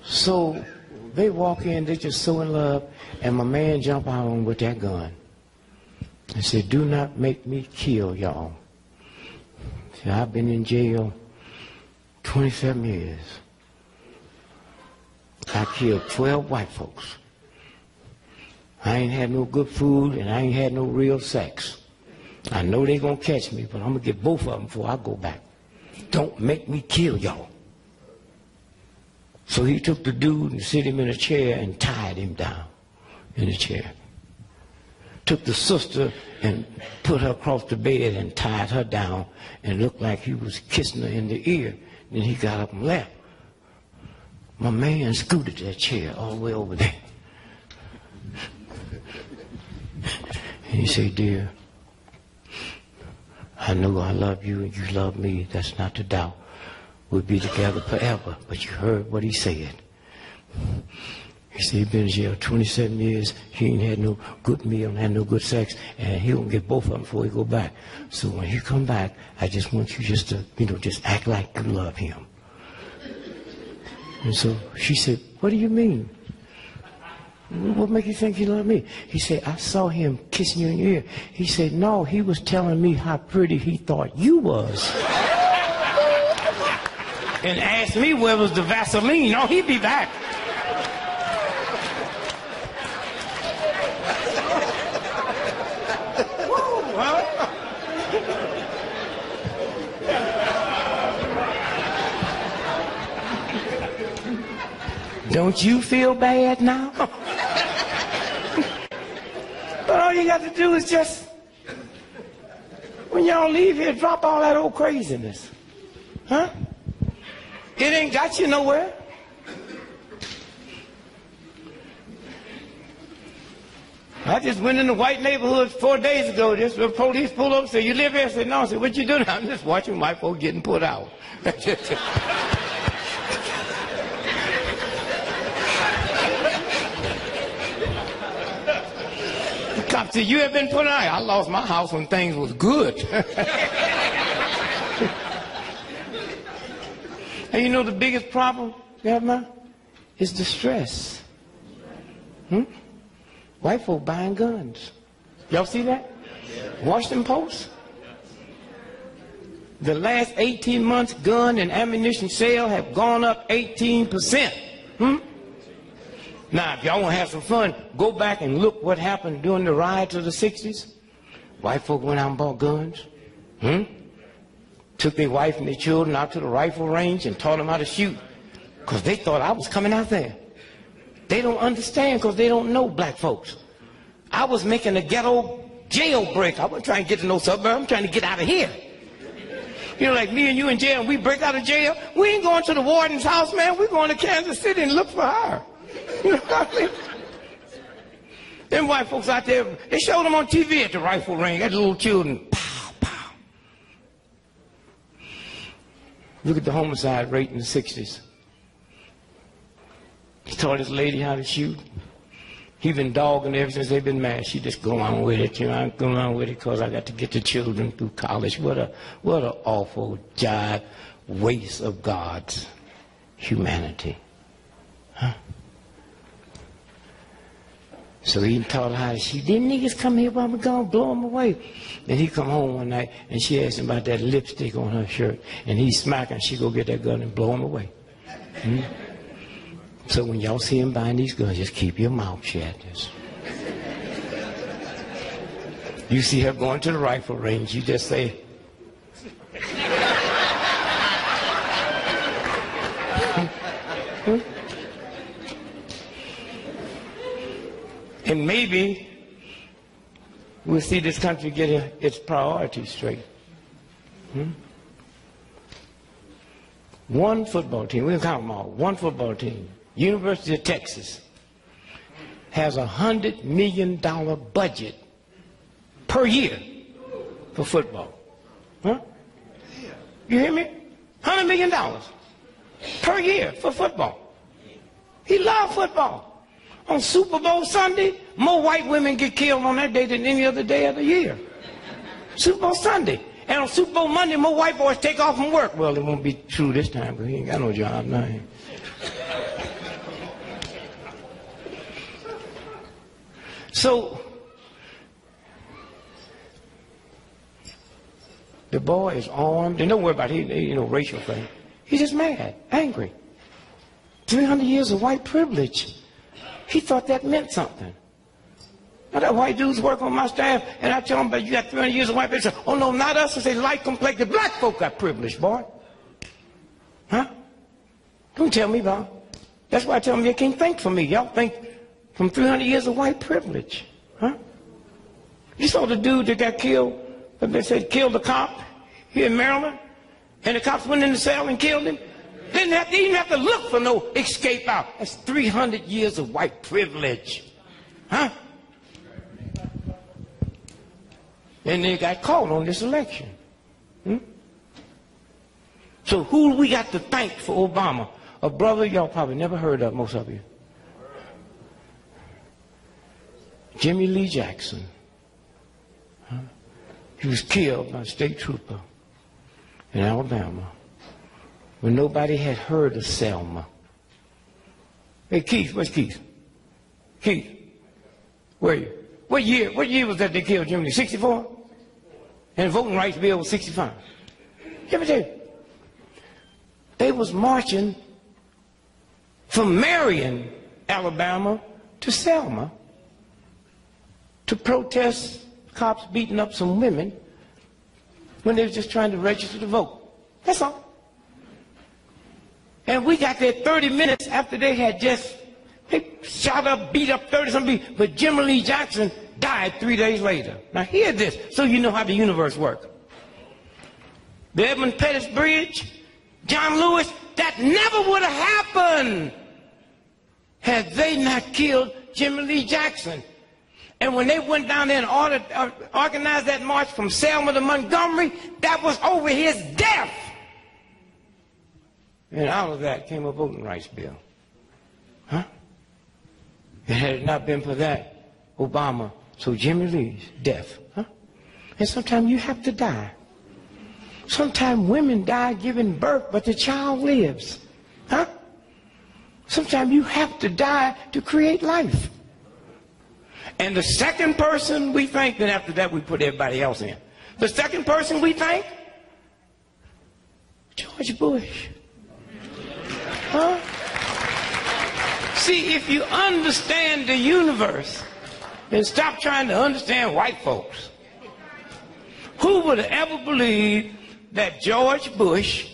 So they walk in, they're just so in love, and my man jump out on with that gun and said, do not make me kill y'all. See, I've been in jail 27 years. I killed 12 white folks. I ain't had no good food, and I ain't had no real sex. I know they gonna catch me, but I'm gonna get both of them before I go back. Don't make me kill y'all. So he took the dude and set him in a chair and tied him down in the chair. Took the sister and put her across the bed and tied her down, and looked like he was kissing her in the ear. Then he got up and left. My man scooted that chair all the way over there. And he said, dear, I know I love you and you love me. That's not the doubt. We'll be together forever. But you heard what he said. He said he's been in jail 27 years. He ain't had no good meal, had no good sex, and he gonna get both of them before he go back. So when he come back, I just want you just to, just act like you love him. And so she said, what do you mean? What make you think you love me? He said, I saw him kissing you in your ear. He said, no, he was telling me how pretty he thought you was. And asked me where was the Vaseline. Oh, he'd be back. Don't you feel bad now? But all you got to do is just, when y'all leave here, drop all that old craziness. Huh? It ain't got you nowhere. I just went in the white neighborhood 4 days ago. The police pulled up and said, you live here? I said, no. I said, what you doing? I'm just watching white folks getting put out. Cop said, you have been put out. I lost my house when things was good. And you know the biggest problem, is the stress. White folk buying guns. Y'all see that? Washington Post. The last 18 months, gun and ammunition sales have gone up 18%. Now, if y'all want to have some fun, go back and look what happened during the riots of the 60s. White folk went out and bought guns. Took their wife and their children out to the rifle range and taught them how to shoot. Because they thought I was coming out there. They don't understand because they don't know black folks. I was making a ghetto jailbreak. I wasn't trying to get to no suburb. I'm trying to get out of here. Like me and you in jail, and we break out of jail. We ain't going to the warden's house, man. We're going to Kansas City and look for her. You know what I mean? Them white folks out there, they showed them on TV at the rifle range, at the little children. Pow, pow. Look at the homicide rate in the 60s. He taught this lady how to shoot. He been dogging ever since they've been married. She just go on with it. I'm going on with it because I got to get the children through college. What a awful job, waste of God's humanity. Huh? So he taught her how to shoot. Them niggas come here while we're gonna blow them away. And he come home one night and she asked him about that lipstick on her shirt. And he smack her and she go get that gun and blow him away. So when y'all see him buying these guns, just keep your mouth shut. You see her going to the rifle range, you just say, and maybe we'll see this country get its priorities straight. One football team, we'll count them all, one football team, University of Texas, has $100 million budget per year for football. Huh? You hear me? $100 million per year for football. He loves football. On Super Bowl Sunday, more white women get killed on that day than any other day of the year. Super Bowl Sunday. And on Super Bowl Monday, more white boys take off from work. Well, it won't be true this time because he ain't got no job now. So, the boy is armed. And don't worry about it. He, racial thing. He's just mad, angry. 300 years of white privilege. He thought that meant something. Now that white dudes work on my staff, and I tell them, but you got 300 years of white privilege. Oh no, not us. I say light complected black folk got privilege, boy. Huh? Don't tell me about it. That's why I tell them you can't think for me. Y'all think from 300 years of white privilege. Huh? You saw the dude that got killed, they said killed the cop here in Maryland, and the cops went in the cell and killed him. Didn't even have to look for no escape out. That's 300 years of white privilege. Huh? And they got caught on this election. So who we got to thank for Obama? A brother y'all probably never heard of, most of you. Jimmy Lee Jackson. Huh? He was killed by a state trooper in Alabama when nobody had heard of Selma. Hey, Keith, where's Keith? Keith, where are you? What year was that they killed Jimmy Lee? 64? And the voting rights bill was 65. Let me tell you, they was marching from Marion, Alabama to Selma to protest cops beating up some women when they were just trying to register to vote. That's all. And we got there 30 minutes after they had they shot up, beat up 30-something people, but Jimmy Lee Jackson died 3 days later. Now hear this, so you know how the universe works. The Edmund Pettus Bridge, John Lewis, that never would have happened had they not killed Jimmy Lee Jackson. And when they went down there and organized that march from Selma to Montgomery, that was over his death. And out of that came a voting rights bill. Huh? And had it not been for that, Obama, so Jimmy Lee's death. Huh? And sometimes you have to die. Sometimes women die giving birth, but the child lives. Huh? Sometimes you have to die to create life. And the second person we thank, then after that we put everybody else in. The second person we thank, George Bush. Huh? See, if you understand the universe, then stop trying to understand white folks. Who would have ever believed that George Bush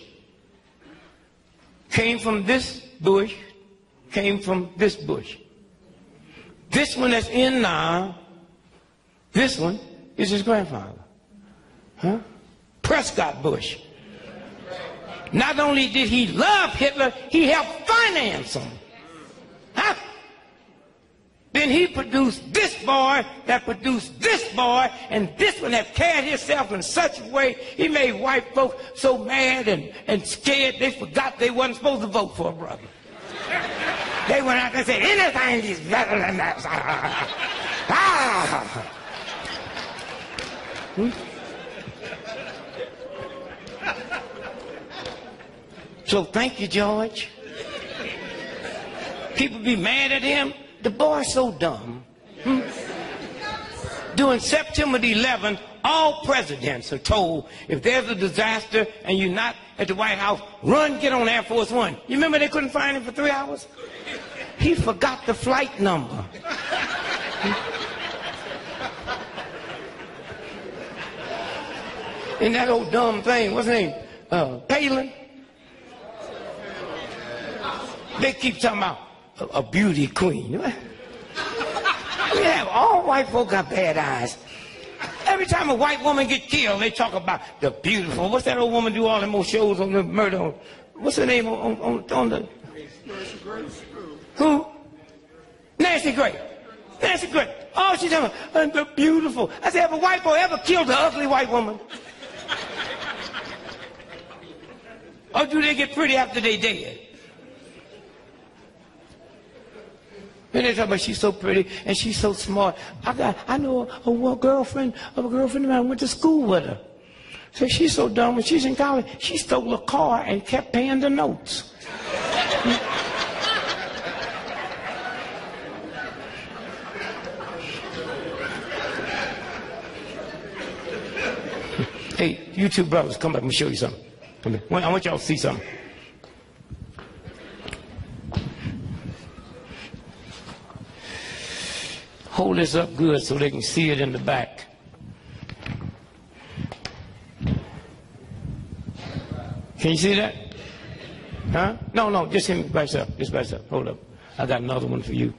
came from this bush, came from this bush? This one that's in now, this one is his grandfather. Huh? Prescott Bush. Not only did he love Hitler, he helped finance him. Huh? Then he produced this boy that produced this boy, and this one have carried himself in such a way, he made white folks so mad and scared they forgot they wasn't supposed to vote for a brother. They went out and said, anything is better than that. So thank you, George. People be mad at him. The boy's so dumb. During September the 11th, all presidents are told if there's a disaster and you're not at the White House, run, get on Air Force One. You remember they couldn't find him for 3 hours? He forgot the flight number. And that old dumb thing, what's his name? Palin. They keep talking about a beauty queen. Yeah, all white folk got bad eyes. Every time a white woman get killed, they talk about the beautiful. What's that old woman do all them old shows on the murder? What's her name on the? Nancy Grace. Who? Nancy Grace. Nancy Grace. Oh, she's talking about the beautiful. I said, have a white boy ever killed an ugly white woman? Or do they get pretty after they dead? And they talk about she's so pretty and she's so smart. I know a girlfriend of mine went to school with her. So she's so dumb. When she's in college, she stole a car and kept paying the notes. Hey, you two brothers, come back. Let me show you something. Come here. I want y'all to see something. hold this up good so they can see it in the back. Can you see that? Huh? No, just him by yourself. Just by yourself. Hold up. I got another one for you.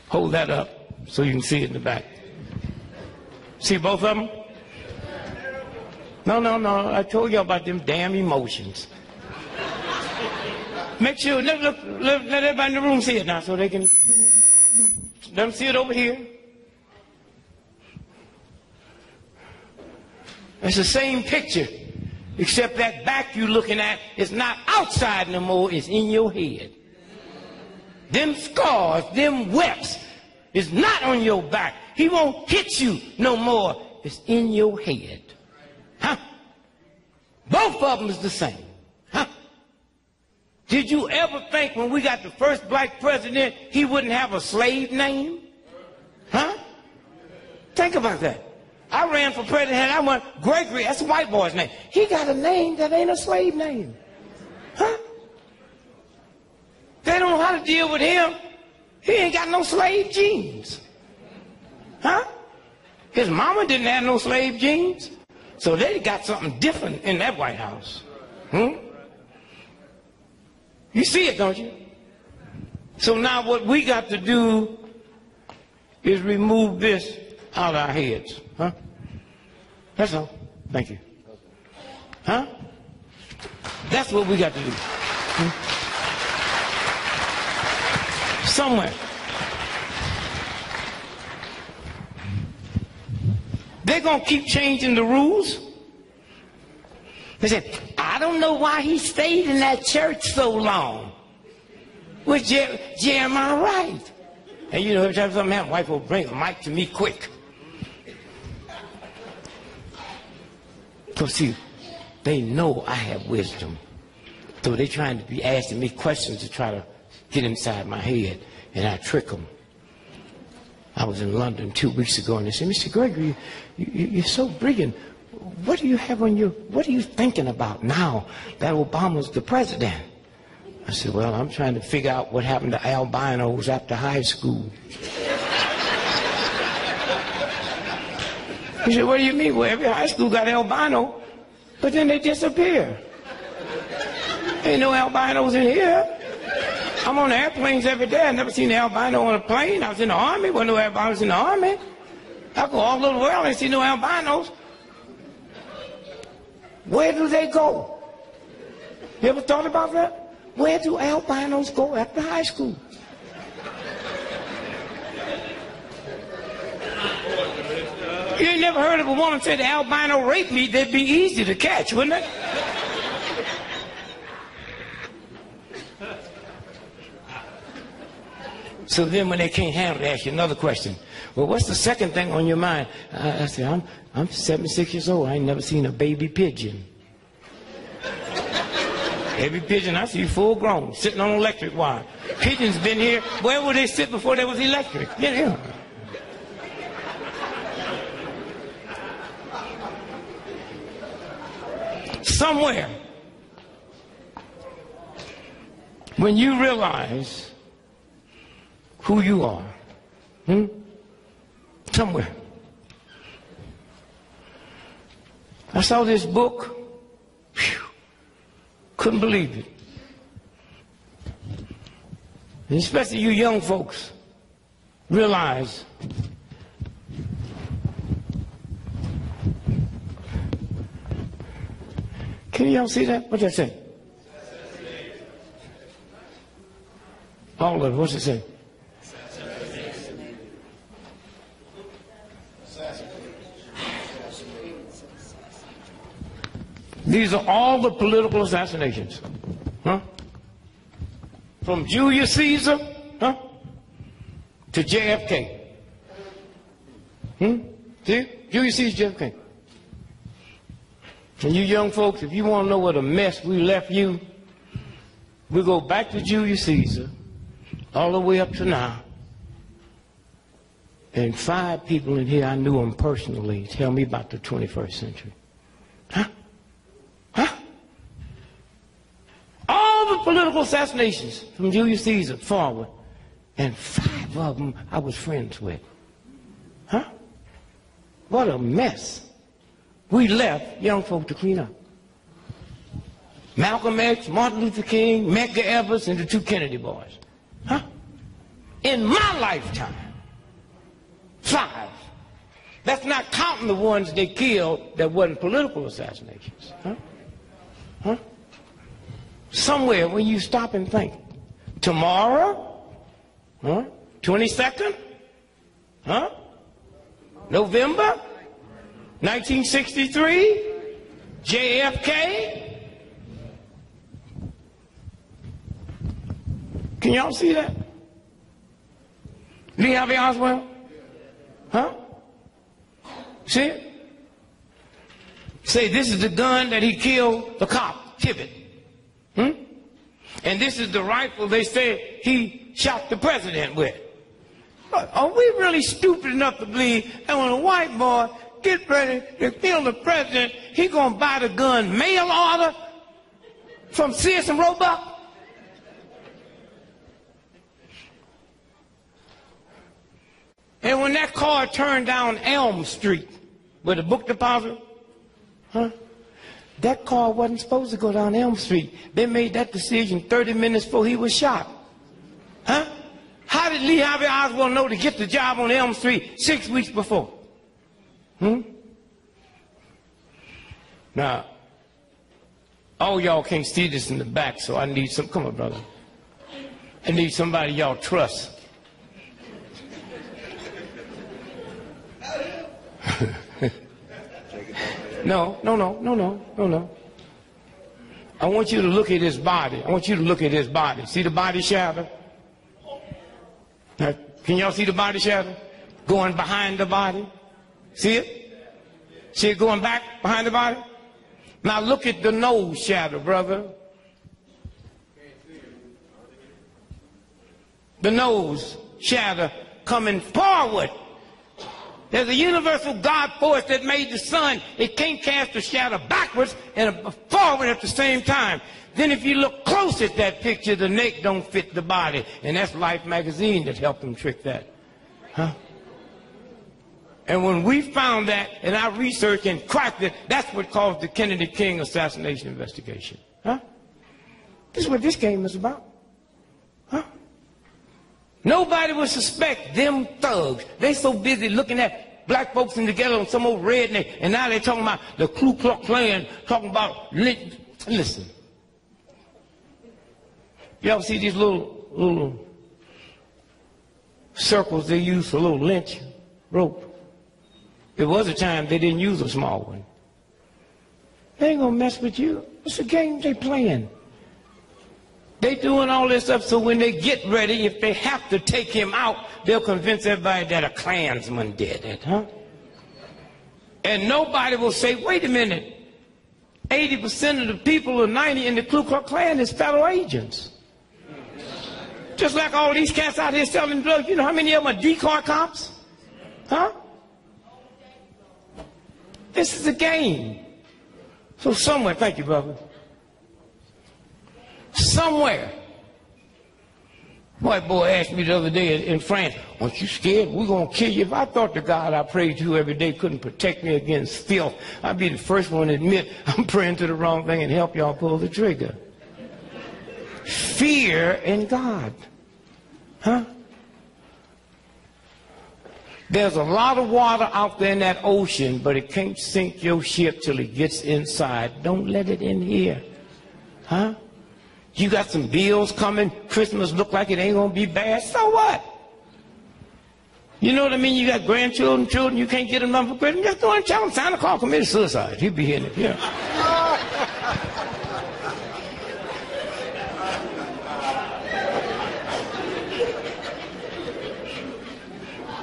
Hold that up so you can see it in the back. See both of them? No. I told you about them damn emotions. Make sure, let everybody in the room see it now so they can, let them see it over here. It's the same picture, except that back you're looking at is not outside no more, it's in your head. Them scars, them webs is not on your back. He won't hit you no more. It's in your head. Huh? Both of them is the same. Huh? Did you ever think when we got the first black president, he wouldn't have a slave name? Huh? Think about that. I ran for president, I went, Gregory, that's a white boy's name. He got a name that ain't a slave name. Huh? They don't know how to deal with him. He ain't got no slave genes. Huh? His mama didn't have no slave genes. So they got something different in that White House. You see it, don't you? So now what we got to do is remove this out of our heads. Huh? That's all. Thank you. Huh? That's what we got to do. Somewhere. They're going to keep changing the rules. They said, I don't know why he stayed in that church so long. Was Jeremiah right? And you know, every time something happens, white folks bring a mic to me quick. Because see, they know I have wisdom. So they're trying to be asking me questions to try to get inside my head, and I trick them. I was in London 2 weeks ago, and they said, Mr. Gregory, you're so brilliant. What do you have on your, what are you thinking about now that Obama's the president? I said, well, I'm trying to figure out what happened to albinos after high school. He said, what do you mean? Well, every high school got albino, but then they disappear. Ain't no albinos in here. I'm on airplanes every day. I never seen an albino on a plane. I was in the Army. Wasn't no albinos in the Army. I go all over the world and see no albinos. Where do they go? You ever thought about that? Where do albinos go after high school? You ain't never heard of a woman say the albino raped me, they'd be easy to catch, wouldn't it? So then when they can't handle it, they ask you another question. Well, what's the second thing on your mind? I said, I'm 76 years old. I ain't never seen a baby pigeon. Every pigeon I see full grown, sitting on electric wire. Pigeons been here. Where would they sit before there was electric? Get here. Somewhere, when you realize who you are, somewhere. I saw this book, couldn't believe it. And especially you young folks, realize can y'all see that? What's that say? All of it, what's it say? These are all the political assassinations. Huh? From Julius Caesar, huh? To JFK. See? Julius Caesar, JFK. And you young folks, if you want to know what a mess we left you, we go back to Julius Caesar, all the way up to now. And 5 people in here, I knew them personally, tell me about the 21st century. Huh? Huh? All the political assassinations from Julius Caesar forward And 5 of them I was friends with. Huh? What a mess. We left young folk to clean up. Malcolm X, Martin Luther King, Medgar Evers, and the 2 Kennedy boys. Huh? In my lifetime, 5. That's not counting the ones they killed that wasn't political assassinations. Huh? Huh? Somewhere when you stop and think, tomorrow, huh? 22nd, huh? November, 1963, JFK. Can y'all see that? Lee Harvey Oswald? Huh? See it? Say this is the gun that he killed the cop, Tibbet. And this is the rifle they say he shot the president with. Are we really stupid enough to believe that when a white boy gets ready to kill the president, he gonna buy the gun mail order from Sears and Roebuck? And when that car turned down Elm Street with the book deposit, huh? That car wasn't supposed to go down Elm Street. They made that decision 30 minutes before he was shot. Huh? How did Lee Harvey Oswald know to get the job on Elm Street 6 weeks before? Now, all y'all can't see this in the back, so I need some, come on, brother. I need somebody y'all trust. No. I want you to look at his body. I want you to look at his body. See the body shadow? Now, can y'all see the body shadow? Going behind the body? See it? See it going back behind the body? Now look at the nose shadow, brother. The nose shadow coming forward. There's a universal God force that made the sun. It can't cast a shadow backwards and forward at the same time. Then if you look close at that picture, the neck don't fit the body. And that's Life magazine that helped them trick that. Huh? And when we found that in our research and cracked it, that's what caused the Kennedy King assassination investigation. Huh? This is what this game is about. Huh? Nobody would suspect them thugs. They so busy looking at black folks in together on some old redneck, and now they're talking about the Ku Klux Klan, talking about lynch. Listen. You ever see these little circles they use for a little lynch rope? There was a time they didn't use a small one. They ain't gonna mess with you. It's a game they playing. They doing all this stuff so when they get ready, if they have to take him out, they'll convince everybody that a Klansman did it, huh? And nobody will say, wait a minute, 80% of the people or 90% in the Ku Klux Klan is fellow agents. Just like all these cats out here selling drugs, you know how many of them are decoy cops? Huh? This is a game. So somewhere, thank you, brother. Somewhere. White boy asked me the other day in France, aren't you scared? We're going to kill you. If I thought the God I prayed to every day couldn't protect me against filth, I'd be the first one to admit I'm praying to the wrong thing and help y'all pull the trigger. Fear in God. Huh? There's a lot of water out there in that ocean, but it can't sink your ship till it gets inside. Don't let it in here. Huh? You got some bills coming. Christmas look like it ain't going to be bad. So what? You know what I mean? You got grandchildren, children, you can't get them none for Christmas. Just go and tell them Santa Claus committed suicide. He'll be here in it. Yeah.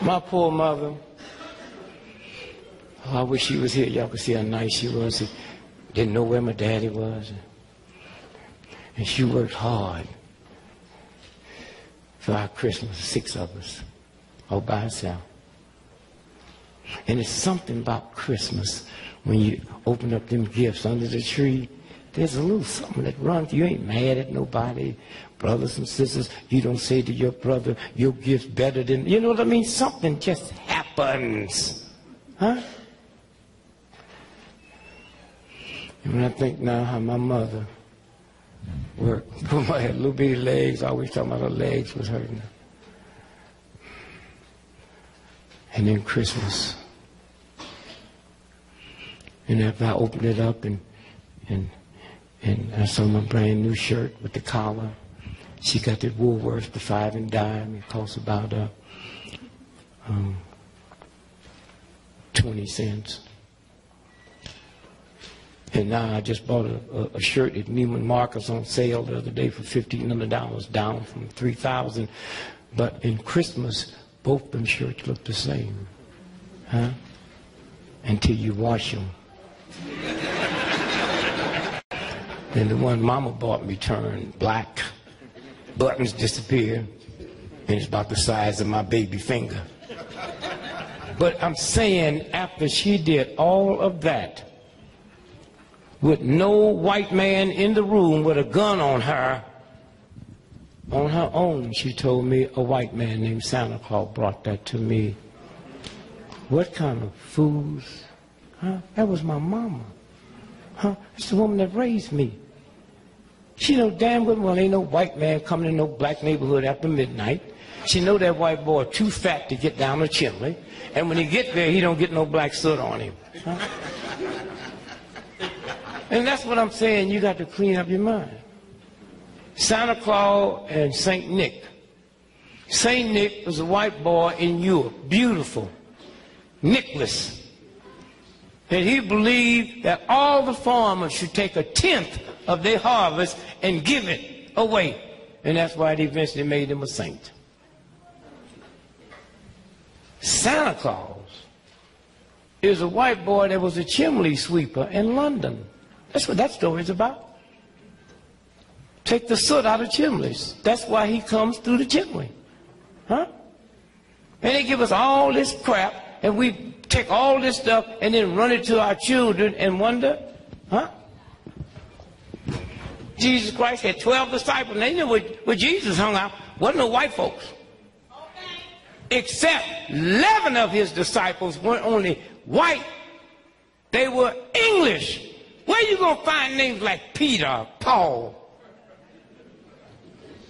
My poor mother. Oh, I wish she was here. Y'all could see how nice she was. She didn't know where my daddy was. And she worked hard for our Christmas, 6 of us, all by herself. And it's something about Christmas when you open up them gifts under the tree there's a little something that runs. You ain't mad at nobody. Brothers and sisters, you don't say to your brother, your gift's better than, you know what I mean? Something just happens. Huh? And when I think now how my mother worked, I had little bitty legs, I always talking about her legs was hurting her. And then Christmas. And after I opened it up and I saw my brand new shirt with the collar, she got that Woolworths, the 5 and dime. It costs about 20 cents. And now I just bought a shirt at Neiman Marcus on sale the other day for $1,500, down from $3,000. But in Christmas, both them shirts look the same, huh? Until you wash them. Then the one Mama bought me turned black. Buttons disappear, and it's about the size of my baby finger. But I'm saying after she did all of that, with no white man in the room with a gun on her own, she told me a white man named Santa Claus brought that to me. What kind of fools? Huh? That was my mama. Huh? It's the woman that raised me. She know damn good well ain't no white man coming in no black neighborhood after midnight. She know that white boy too fat to get down the chimney. And when he get there, he don't get no black soot on him. Huh? And that's what I'm saying. You got to clean up your mind. Santa Claus and Saint Nick. Saint Nick was a white boy in Europe. Beautiful. Nicholas. And he believed that all the farmers should take 1/10 of their harvest and give it away. And that's why they eventually made him a saint. Santa Claus is a white boy that was a chimney sweeper in London. That's what that story is about. Take the soot out of chimneys. That's why he comes through the chimney. Huh? And they give us all this crap, and we take all this stuff and then run it to our children and wonder, huh? Jesus Christ had 12 disciples, and they knew where Jesus hung out. Wasn't no white folks. Except 11 of his disciples weren't only white, they were English. Where you gonna find names like Peter, Paul,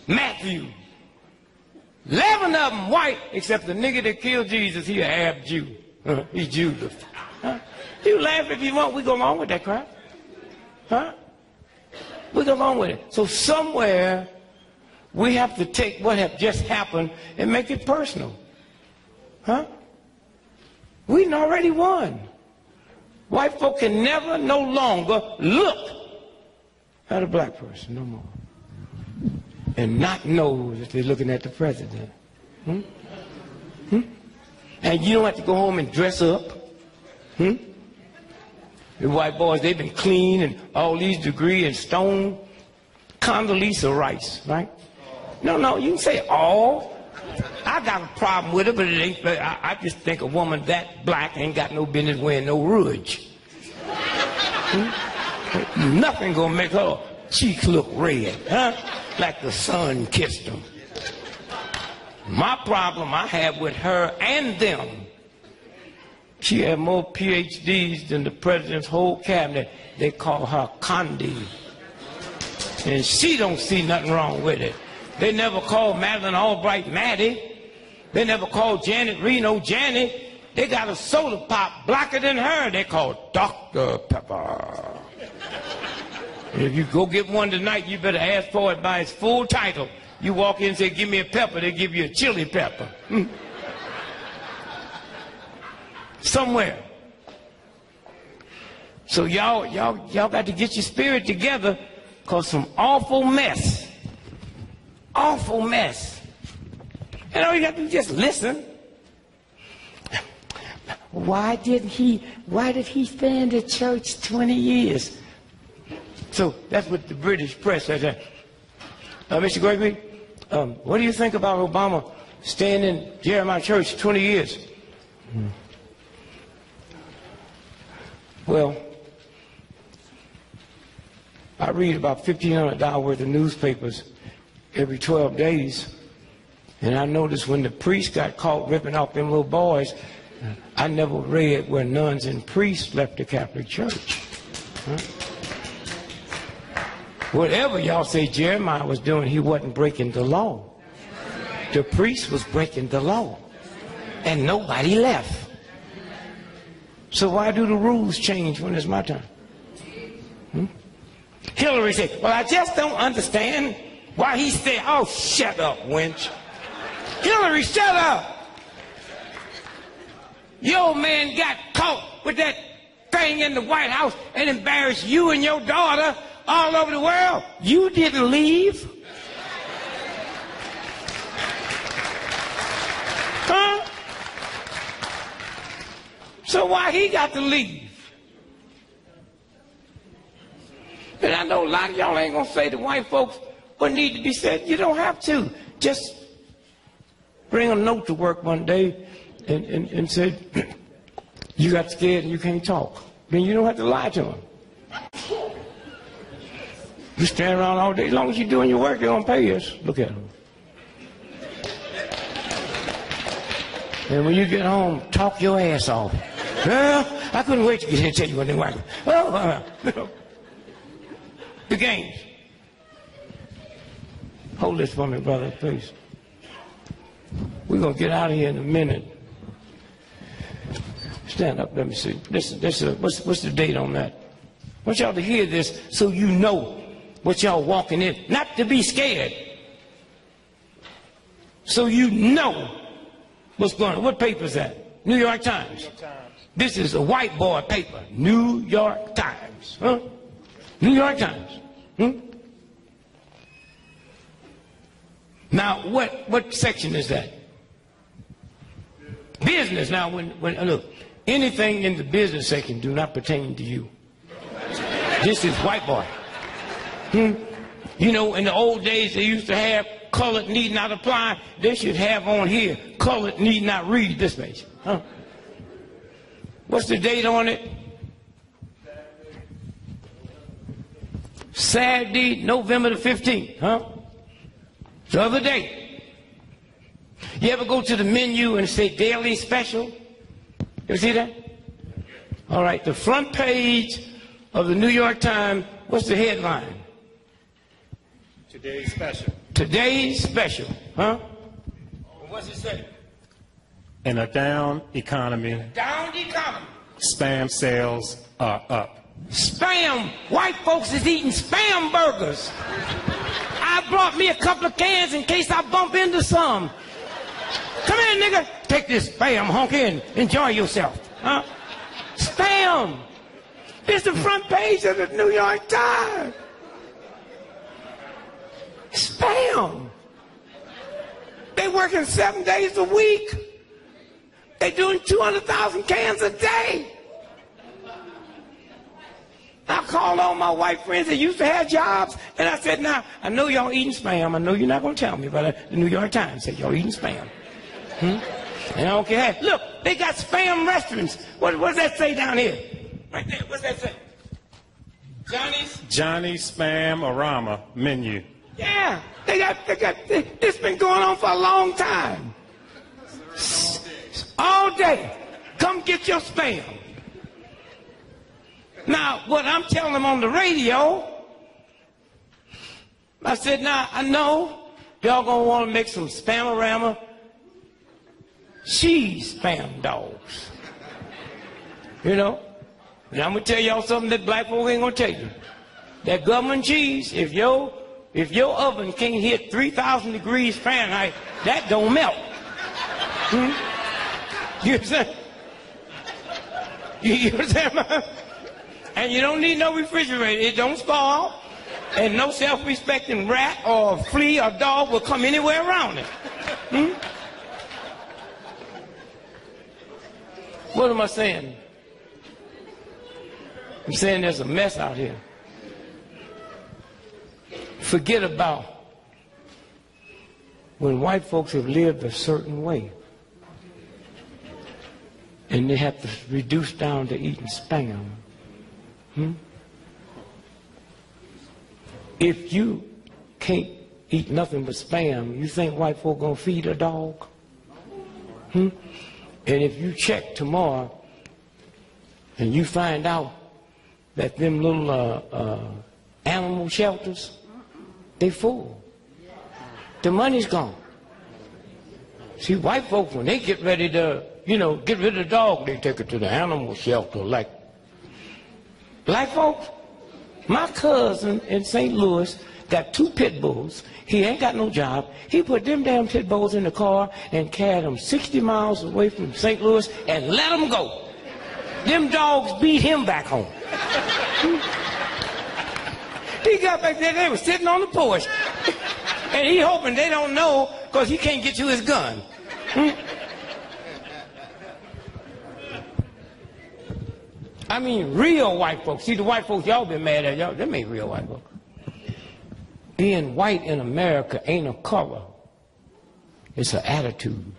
Matthew? 11 of them white, except the nigga that killed Jesus, he a half Jew. He's Judas. Huh? You laugh if you want, we go along with that crap. Huh? We go along with it. So somewhere we have to take what have just happened and make it personal. Huh? We done already won. White folk can never no longer look at a black person no more and not know that they're looking at the president. Hmm? Hmm? And you don't have to go home and dress up. Hmm? The white boys, they've been clean and all these degrees and stone. Condoleezza Rice, right? No, you can say all. I got a problem with it, but it ain't. I just think a woman that black ain't got no business wearing no rouge. Hmm? Nothing gonna make her cheeks look red, huh? Like the sun kissed them. My problem I have with her and them, she had more PhDs than the president's whole cabinet. They call her Condi. And she don't see nothing wrong with it. They never called Madeleine Albright Maddie. They never called Janet Reno Janet. They got a soda pop blacker than her. They call Dr. Pepper. And if you go get one tonight, you better ask for it by its full title. You walk in and say, give me a pepper, they give you a chili pepper. Somewhere. So y'all got to get your spirit together, because some awful mess. Awful mess. And all you got to do is just listen. Why did he stay in the church 20 years? So that's what the British press said. Mr. Gregory, what do you think about Obama staying in Jeremiah Church 20 years? Well, I read about $1,500 worth of newspapers every 12 days. And I noticed when the priests got caught ripping off them little boys, I never read where nuns and priests left the Catholic Church. Huh? Whatever y'all say Jeremiah was doing, he wasn't breaking the law. The priest was breaking the law. And nobody left. So why do the rules change when it's my turn? Hillary said, well, I just don't understand why he said, oh, shut up, wench. Hillary, shut up. Your old man got caught with that thing in the White House and embarrassed you and your daughter all over the world. You didn't leave. Huh? So why he got to leave? And I know a lot of y'all ain't gonna say to white folks what need to be said. You don't have to. Just bring a note to work one day and said, you got scared and you can't talk. Then you don't have to lie to them. You stand around all day. As long as you're doing your work, they're gonna pay us. Look at them. And when you get home, talk your ass off. Well, I couldn't wait to get here and tell you what they want. Oh, the games. Hold this for me, brother, please. We're going to get out of here in a minute. Stand up, let me see. What's the date on that? I want y'all to hear this so you know what y'all walking in. Not to be scared. So you know what's going on. What paper is that? New York Times. New York Times. This is a white boy paper. New York Times. Huh? New York Times. Now, what section is that? Business. Now, when look, anything in the business section do not pertain to you. This is white boy. You know, in the old days, they used to have colored need not apply. They should have on here, colored need not read this page. Huh? What's the date on it? Saturday, November the 15th, huh? The other day. You ever go to the menu and say daily special? You see that? All right, the front page of the New York Times, what's the headline? Today's special. Today's special, huh? What's it say? In a down economy. Down economy. Spam sales are up. Spam. White folks is eating spam burgers. I brought me a couple of cans in case I bump into some. Come here, nigga. Take this spam, honk in. Enjoy yourself. Huh? Spam. It's the front page of the New York Times. Spam. They working 7 days a week. They doing 200,000 cans a day. I called all my white friends that used to have jobs, and I said, now, I know y'all eating spam. I know you're not going to tell me, but the New York Times said y'all eating spam. And I don't care. Look, they got spam restaurants. What does that say down here? Right there. What's that say? Johnny's Spam-orama menu. Yeah, it's been going on for a long time. All day. Come get your spam. Now, what I'm telling them on the radio, I said, now, I know y'all gonna want to make some Spam-orama cheese spam dogs. You know? And I'm gonna tell y'all something that black folk ain't gonna tell you. That government cheese, if your oven can't hit 3,000 degrees Fahrenheit, that don't melt. You understand? You understand? And you don't need no refrigerator. It don't spoil. And no self-respecting rat or flea or dog will come anywhere around it. What am I saying? I'm saying there's a mess out here. Forget about when white folks have lived a certain way and they have to reduce down to eating spam. If you can't eat nothing but Spam, you think white folk gonna feed a dog? And if you check tomorrow and you find out that them little animal shelters, they full. The money's gone. See, white folks, when they get ready to, get rid of the dog, they take it to the animal shelter. Like black folks, my cousin in St. Louis got 2 pit bulls. He ain't got no job. He put them damn pit bulls in the car and carried them 60 miles away from St. Louis and let them go. Them dogs beat him back home. He got back there, they were sitting on the porch. And he hoping they don't know because he can't get to his gun. I mean, real white folks. See, the white folks y'all been mad at, y'all, them ain't real white folks. Being white in America ain't a color. It's an attitude.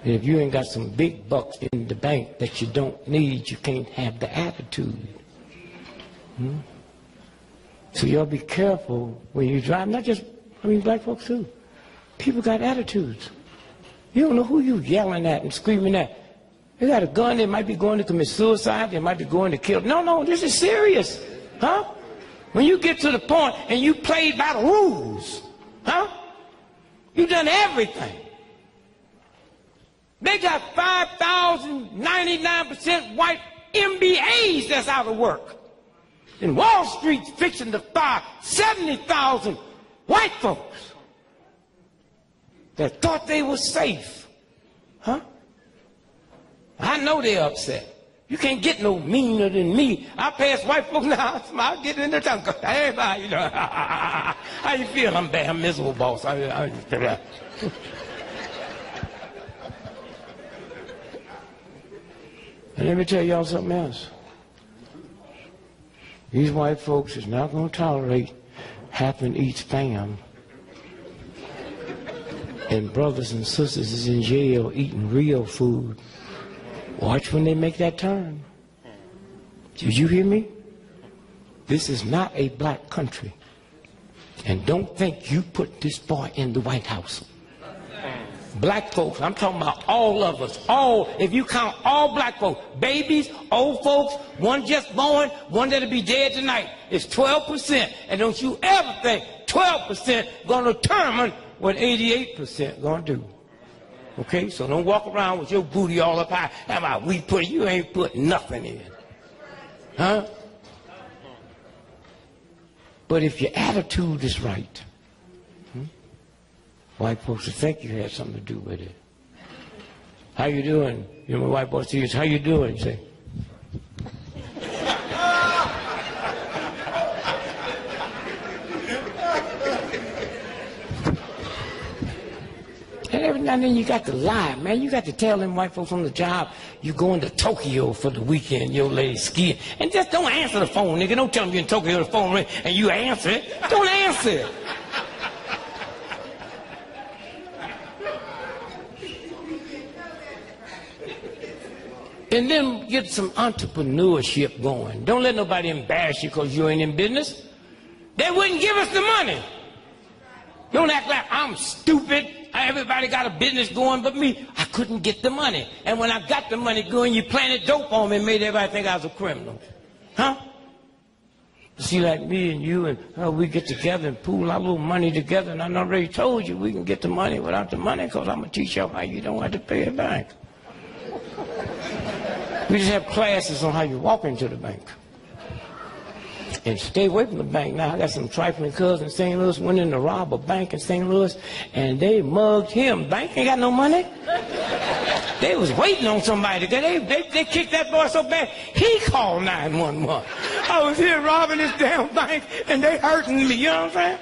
And if you ain't got some big bucks in the bank that you don't need, you can't have the attitude. So y'all be careful when you drive. Not just, black folks too. People got attitudes. You don't know who you yelling at and screaming at. They got a gun, they might be going to commit suicide, they might be going to kill. No, this is serious. When you get to the point and you played by the rules, you done everything. They got 5,099% white MBAs that's out of work. And Wall Street's fixing to fire 70,000 white folks that thought they were safe. I know they're upset. You can't get no meaner than me. I pass white folks now, I get in the tongue. Everybody, how you feel? I'm bad, I'm miserable, boss. And let me tell y'all something else. These white folks is not going to tolerate having to eat Spam. And brothers and sisters is in jail eating real food. Watch when they make that turn. Did you hear me? This is not a black country. And don't think you put this boy in the White House. Black folks, I'm talking about all of us, all, if you count all black folks, babies, old folks, one just born, one that'll be dead tonight, it's 12%. And don't you ever think 12% gonna determine what 88% gonna do. Okay, so don't walk around with your booty all up high. How about we put, you ain't put nothing in. But if your attitude is right, white folks would think you had something to do with it. How you doing? You know, my white boy says, how you doing? You say, and every now and then you got to lie, man. You got to tell them white folks on the job you going to Tokyo for the weekend, your lady skiing. And just don't answer the phone, nigga. Don't tell them you're in Tokyo, the phone ring, and you answer it. Don't answer it. And then get some entrepreneurship going. Don't let nobody embarrass you because you ain't in business. They wouldn't give us the money. Don't act like I'm stupid. Everybody got a business going but me. I couldn't get the money. And when I got the money going, you planted dope on me and made everybody think I was a criminal. See, like me and you, and we get together and pool our little money together. And I already told you we can get the money without the money because I'm going to teach you how you don't have to pay it back. We just have classes on how you walk into the bank. And stay away from the bank. Now, I got some trifling cousins in St. Louis, went in to rob a bank in St. Louis, and they mugged him. Bank ain't got no money. They was waiting on somebody. They kicked that boy so bad, he called 911. I was here robbing this damn bank, and they hurting me, you know what I'm saying?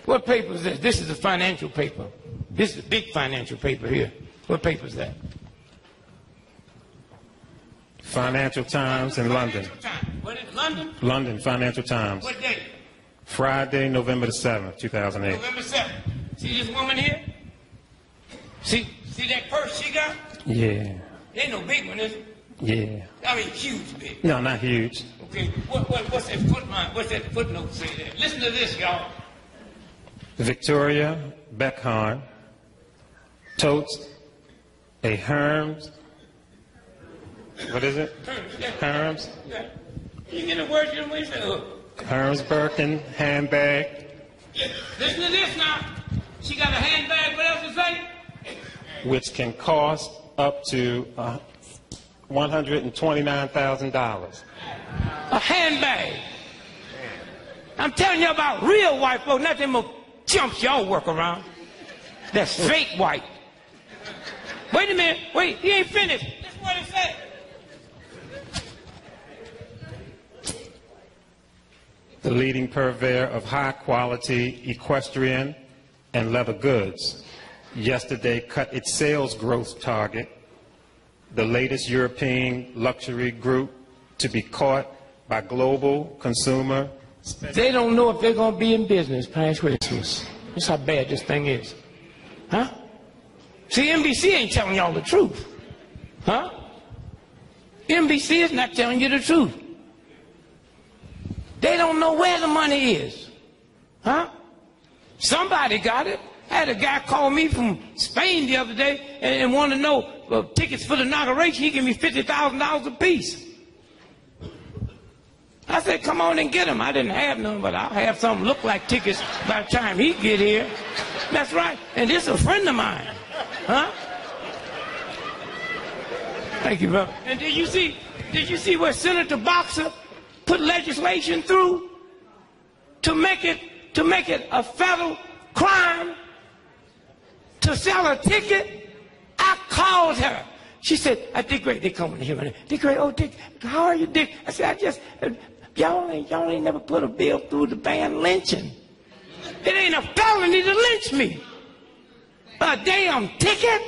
What paper is this? This is a financial paper. This is a big financial paper here. What paper is that? Financial Times in London. What is London? London, Financial Times. What day? Friday, November the 7th, 2008. November 7th. See this woman here? See that purse she got? Yeah. Ain't no big one, is it? Yeah. I mean, huge big. No, not huge. Okay, what's that footnote say there? Listen to this, y'all. Victoria Beckhorn totes a Hermes. What is it? Hermes. You get the words you don't say. Hermes Birkin handbag, Listen to this now. She got a handbag. What else to say? which can cost up to $129,000. A handbag. I'm telling you about real white folks, not them chumps y'all work around. That's fake white. Wait a minute. Wait, he ain't finished. That's what it said. The leading purveyor of high-quality equestrian and leather goods, yesterday cut its sales growth target, the latest European luxury group to be caught by global consumer. They don't know if they're going to be in business past Christmas. That's how bad this thing is. Huh? See, NBC ain't telling y'all the truth. Huh? NBC is not telling you the truth. They don't know where the money is. Huh? Somebody got it. I had a guy call me from Spain the other day and wanted to know tickets for the inauguration. He gave me $50,000 a piece. I said, come on and get them. I didn't have none, but I'll have something look like tickets by the time he get here. That's right. And this is a friend of mine. Huh? Thank you, brother. And did you see where Senator Boxer put legislation through to make it a federal crime to sell a ticket? I called her. She said, D.Gregory, they coming here. D.Gregory, oh, Dick, how are you, Dick? I said, y'all ain't never put a bill through to ban lynching. It ain't a felony to lynch me. A damn ticket?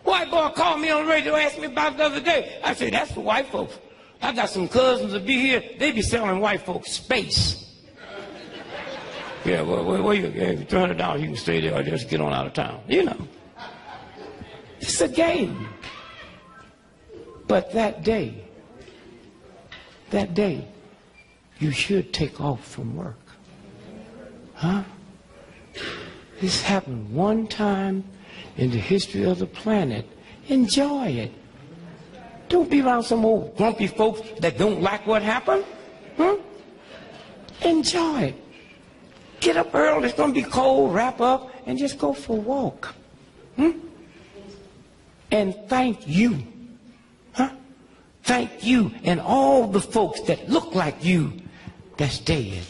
White boy called me on the radio, asked me about it the other day. I said, that's for white folks. I got some cousins that be here. They be selling white folks space. Yeah, well, you get $300, you can stay there or just get on out of town. You know. It's a game. But that day, you should take off from work. Huh? This happened one time in the history of the planet. Enjoy it. Don't be around some old grumpy folks that don't like what happened. Enjoy it. Get up early, it's going to be cold, wrap up, and just go for a walk. And thank you. Thank you and all the folks that look like you that's dead,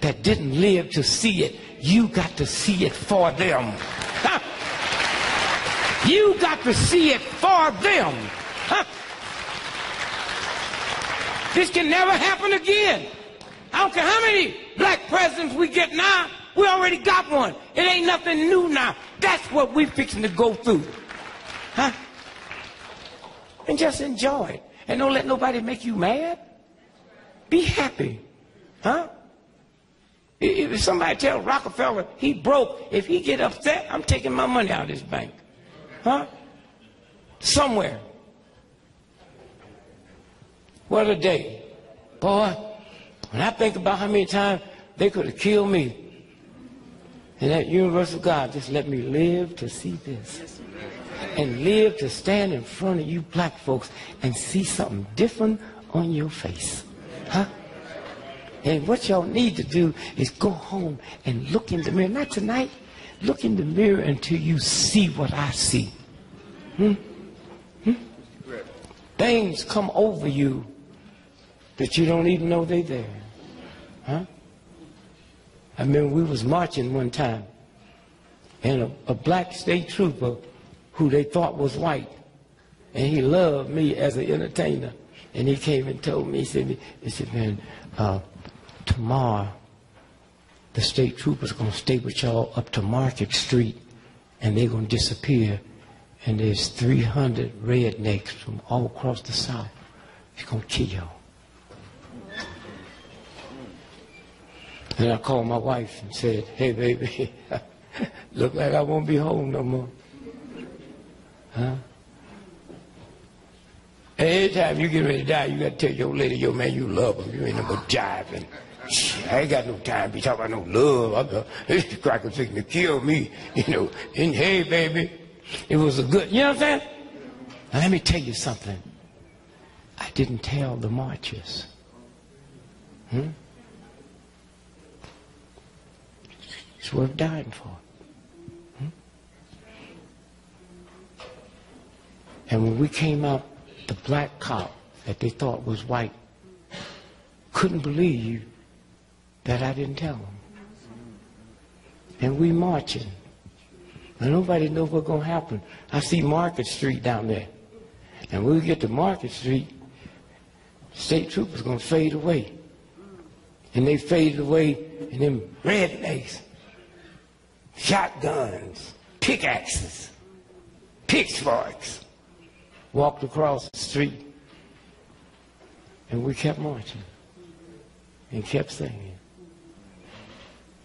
that didn't live to see it. You got to see it for them. You got to see it for them. This can never happen again. I don't care how many black presidents we get now, we already got one. It ain't nothing new now. That's what we fixing to go through. And just enjoy it. And don't let nobody make you mad. Be happy. If somebody tells Rockefeller he broke, if he get upset, I'm taking my money out of his bank. Somewhere. What a day. Boy, when I think about how many times they could have killed me, and that universal God just let me live to see this. And live to stand in front of you black folks and see something different on your face. And what y'all need to do is go home and look in the mirror. Not tonight. Look in the mirror until you see what I see. Things come over you that you don't even know they're there. I remember we was marching one time, and a black state trooper who they thought was white, and he loved me as an entertainer, and he came and told me, he said, man, tomorrow the state troopers are going to stay with y'all up to Market Street, and they're going to disappear, and there's 300 rednecks from all across the South. They're going to kill y'all. And I called my wife and said, hey, baby, look like I won't be home no more. Huh? Every time you get ready to die, you got to tell your lady, yo, man, you love him. You ain't no more jiving. I ain't got no time to be talking about no love. This cracker fixing to kill me, you know. And hey, baby, it was a good, you know what I'm saying? Now, let me tell you something. I didn't tell the marchers. It's worth dying for. And when we came out, the black cop that they thought was white couldn't believe that I didn't tell them. And we marching. And nobody knows what's going to happen. I see Market Street down there. And when we get to Market Street, state troopers going to fade away. And they faded away in them rednecks, shotguns, pickaxes, pitchforks, walked across the street. And we kept marching and kept singing.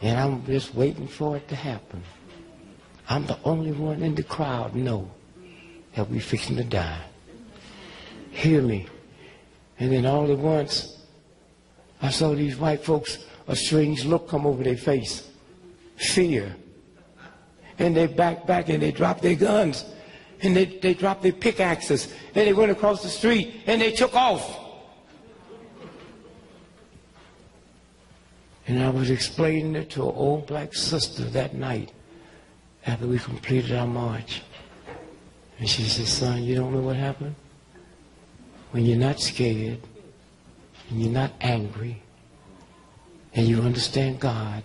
And I'm just waiting for it to happen. I'm the only one in the crowd know that we fixing to die. Hear me. And then all at once, I saw these white folks, a strange look come over their face. Fear. And they back and they dropped their guns. And they dropped their pickaxes. And they went across the street and they took off. And I was explaining it to an old black sister that night after we completed our march. And she said, son, you don't know what happened? When you're not scared, and you're not angry, and you understand God,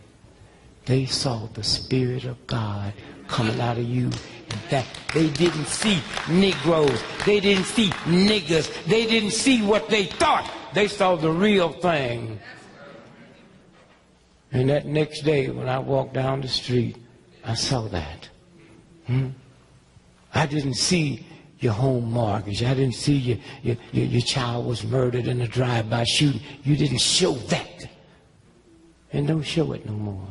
they saw the Spirit of God coming out of you. And that they didn't see Negroes. They didn't see niggers. They didn't see what they thought. They saw the real thing. And that next day when I walked down the street, I saw that. I didn't see your home mortgage. I didn't see your child was murdered in a drive-by shooting. You didn't show that. And don't show it no more.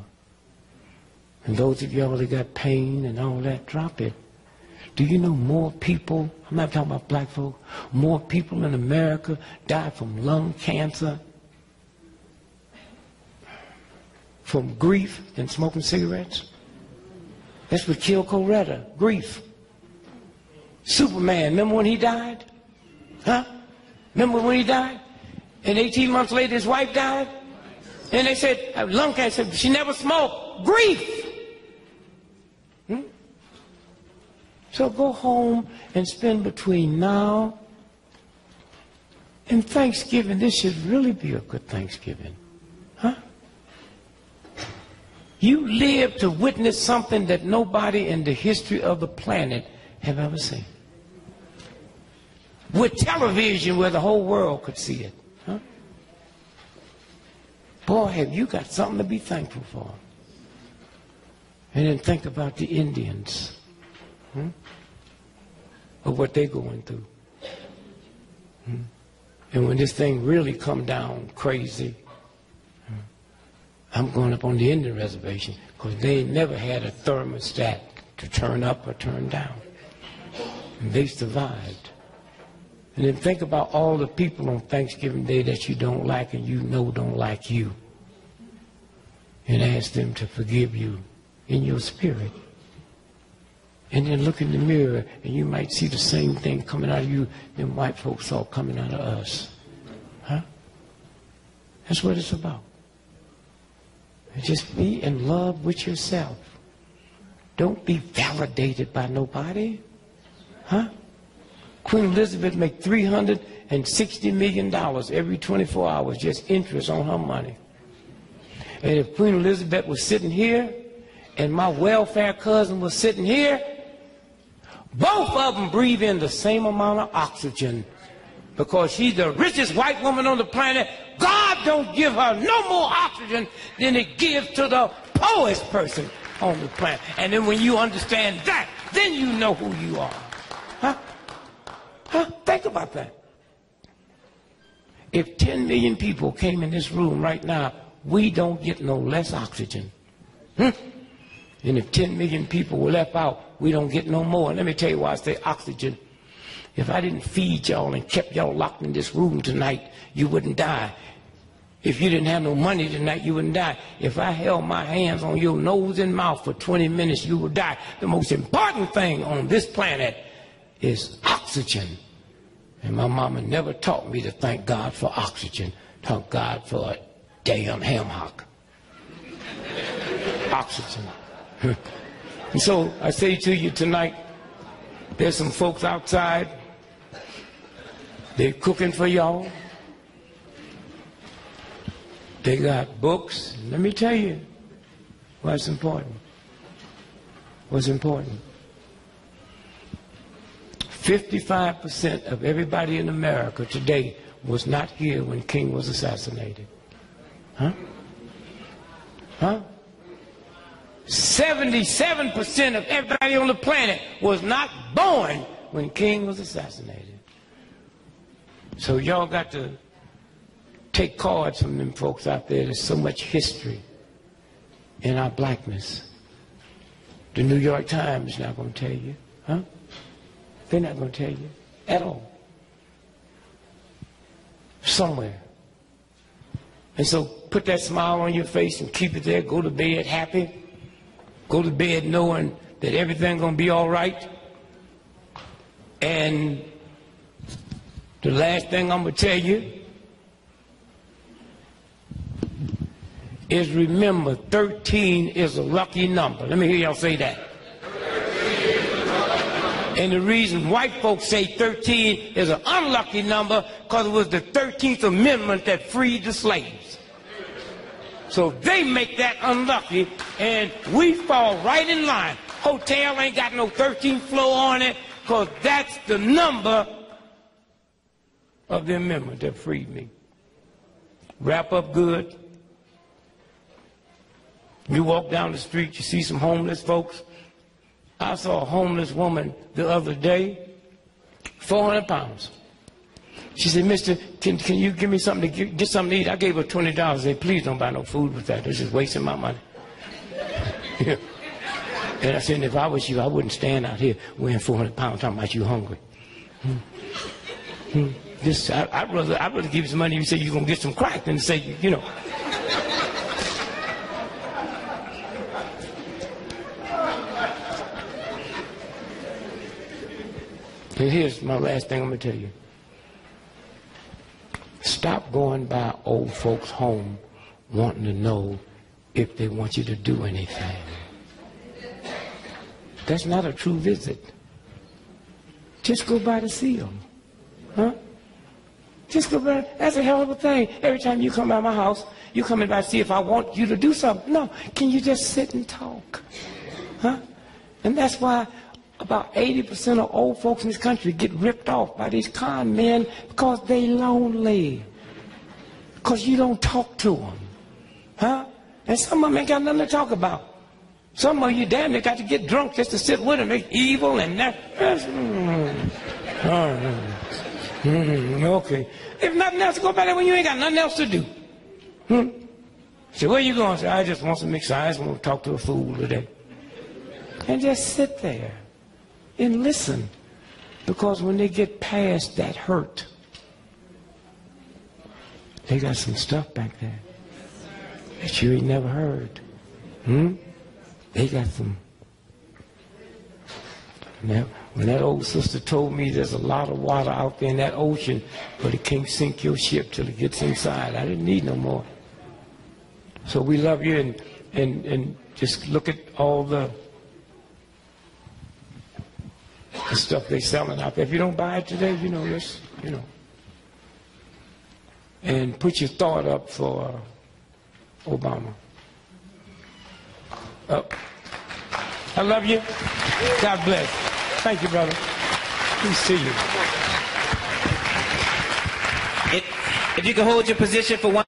And those of y'all that got pain and all that, drop it. Do you know more people, I'm not talking about black folk, more people in America die from lung cancer, from grief, than smoking cigarettes? That's what killed Coretta, grief. Superman, remember when he died? Huh? Remember when he died? And 18 months later his wife died? And they said, lung cancer, she never smoked. Grief! So go home and spend between now and Thanksgiving. This should really be a good Thanksgiving. Huh? You live to witness something that nobody in the history of the planet have ever seen. With television where the whole world could see it. Huh? Boy, have you got something to be thankful for. And then think about the Indians. Of what they're going through. And when this thing really come down crazy, I'm going up on the Indian reservation because they never had a thermostat to turn up or turn down. And they survived. And then think about all the people on Thanksgiving Day that you don't like and you know don't like you. And ask them to forgive you in your spirit. And then look in the mirror and you might see the same thing coming out of you than white folks saw coming out of us. Huh? That's what it's about. And just be in love with yourself. Don't be validated by nobody. Huh? Queen Elizabeth made $360 million every 24 hours, just interest on her money. And if Queen Elizabeth was sitting here and my welfare cousin was sitting here, both of them breathe in the same amount of oxygen because she's the richest white woman on the planet. God don't give her no more oxygen than it gives to the poorest person on the planet. And then when you understand that, then you know who you are. Huh? Huh? Think about that. If 10 million people came in this room right now, we don't get no less oxygen. And if 10 million people were left out, we don't get no more. And let me tell you why I say oxygen. If I didn't feed y'all and kept y'all locked in this room tonight, you wouldn't die. If you didn't have no money tonight, you wouldn't die. If I held my hands on your nose and mouth for 20 minutes, you would die. The most important thing on this planet is oxygen. And my mama never taught me to thank God for oxygen. Thank God for a damn ham hock. Oxygen. And so I say to you tonight, there's some folks outside. They're cooking for y'all. They got books. Let me tell you what's important. What's important. 55% of everybody in America today was not here when King was assassinated. Huh? Huh? 77% of everybody on the planet was not born when King was assassinated. So y'all got to take cards from them folks out there. There's so much history in our blackness. The New York Times is not going to tell you. Huh? They're not going to tell you at all. Somewhere. And so put that smile on your face and keep it there. Go to bed happy. Go to bed knowing that everything's going to be all right. And the last thing I'm going to tell you is remember 13 is a lucky number. Let me hear y'all say that. And the reason white folks say 13 is an unlucky number because it was the 13th Amendment that freed the slaves. So they make that unlucky, and we fall right in line. Hotel ain't got no 13th floor on it because that's the number of the amendment that freed me. Wrap up good. You walk down the street, you see some homeless folks. I saw a homeless woman the other day, 400 pounds. She said, "Mister, can you give me something to get something to eat?" I gave her $20. I said, "Please don't buy no food with that. This is wasting my money." And I said, "If I was you, I wouldn't stand out here weighing 400 pounds talking about you hungry." I'd rather give you some money if you say you're going to get some crack than to say, you know. And here's my last thing I'm going to tell you. Stop going by old folks' home wanting to know if they want you to do anything. That's not a true visit. Just go by to see them. Huh? Just go by. That's a hell of a thing. Every time you come by my house, you come in by to see if I want you to do something. No, can you just sit and talk? Huh? And that's why about 80% of old folks in this country get ripped off by these con men because they lonely. Because you don't talk to them. Huh? And some of them ain't got nothing to talk about. Some of you damn near got to get drunk just to sit with them. They're evil and that. Okay. If nothing else, go back there when you ain't got nothing else to do. So where you going? Say, I just want some exercise. I want to talk to a fool today. And just sit there and listen. Because when they get past that hurt, they got some stuff back there that you ain't never heard. They got some. Now, when that old sister told me there's a lot of water out there in that ocean, but it can't sink your ship till it gets inside, I didn't need no more. So we love you, and just look at all the stuff they're selling out there. If you don't buy it today, just, and put your thought up for Obama. Up. I love you. God bless. Thank you, brother. Peace to you. If you can hold your position for one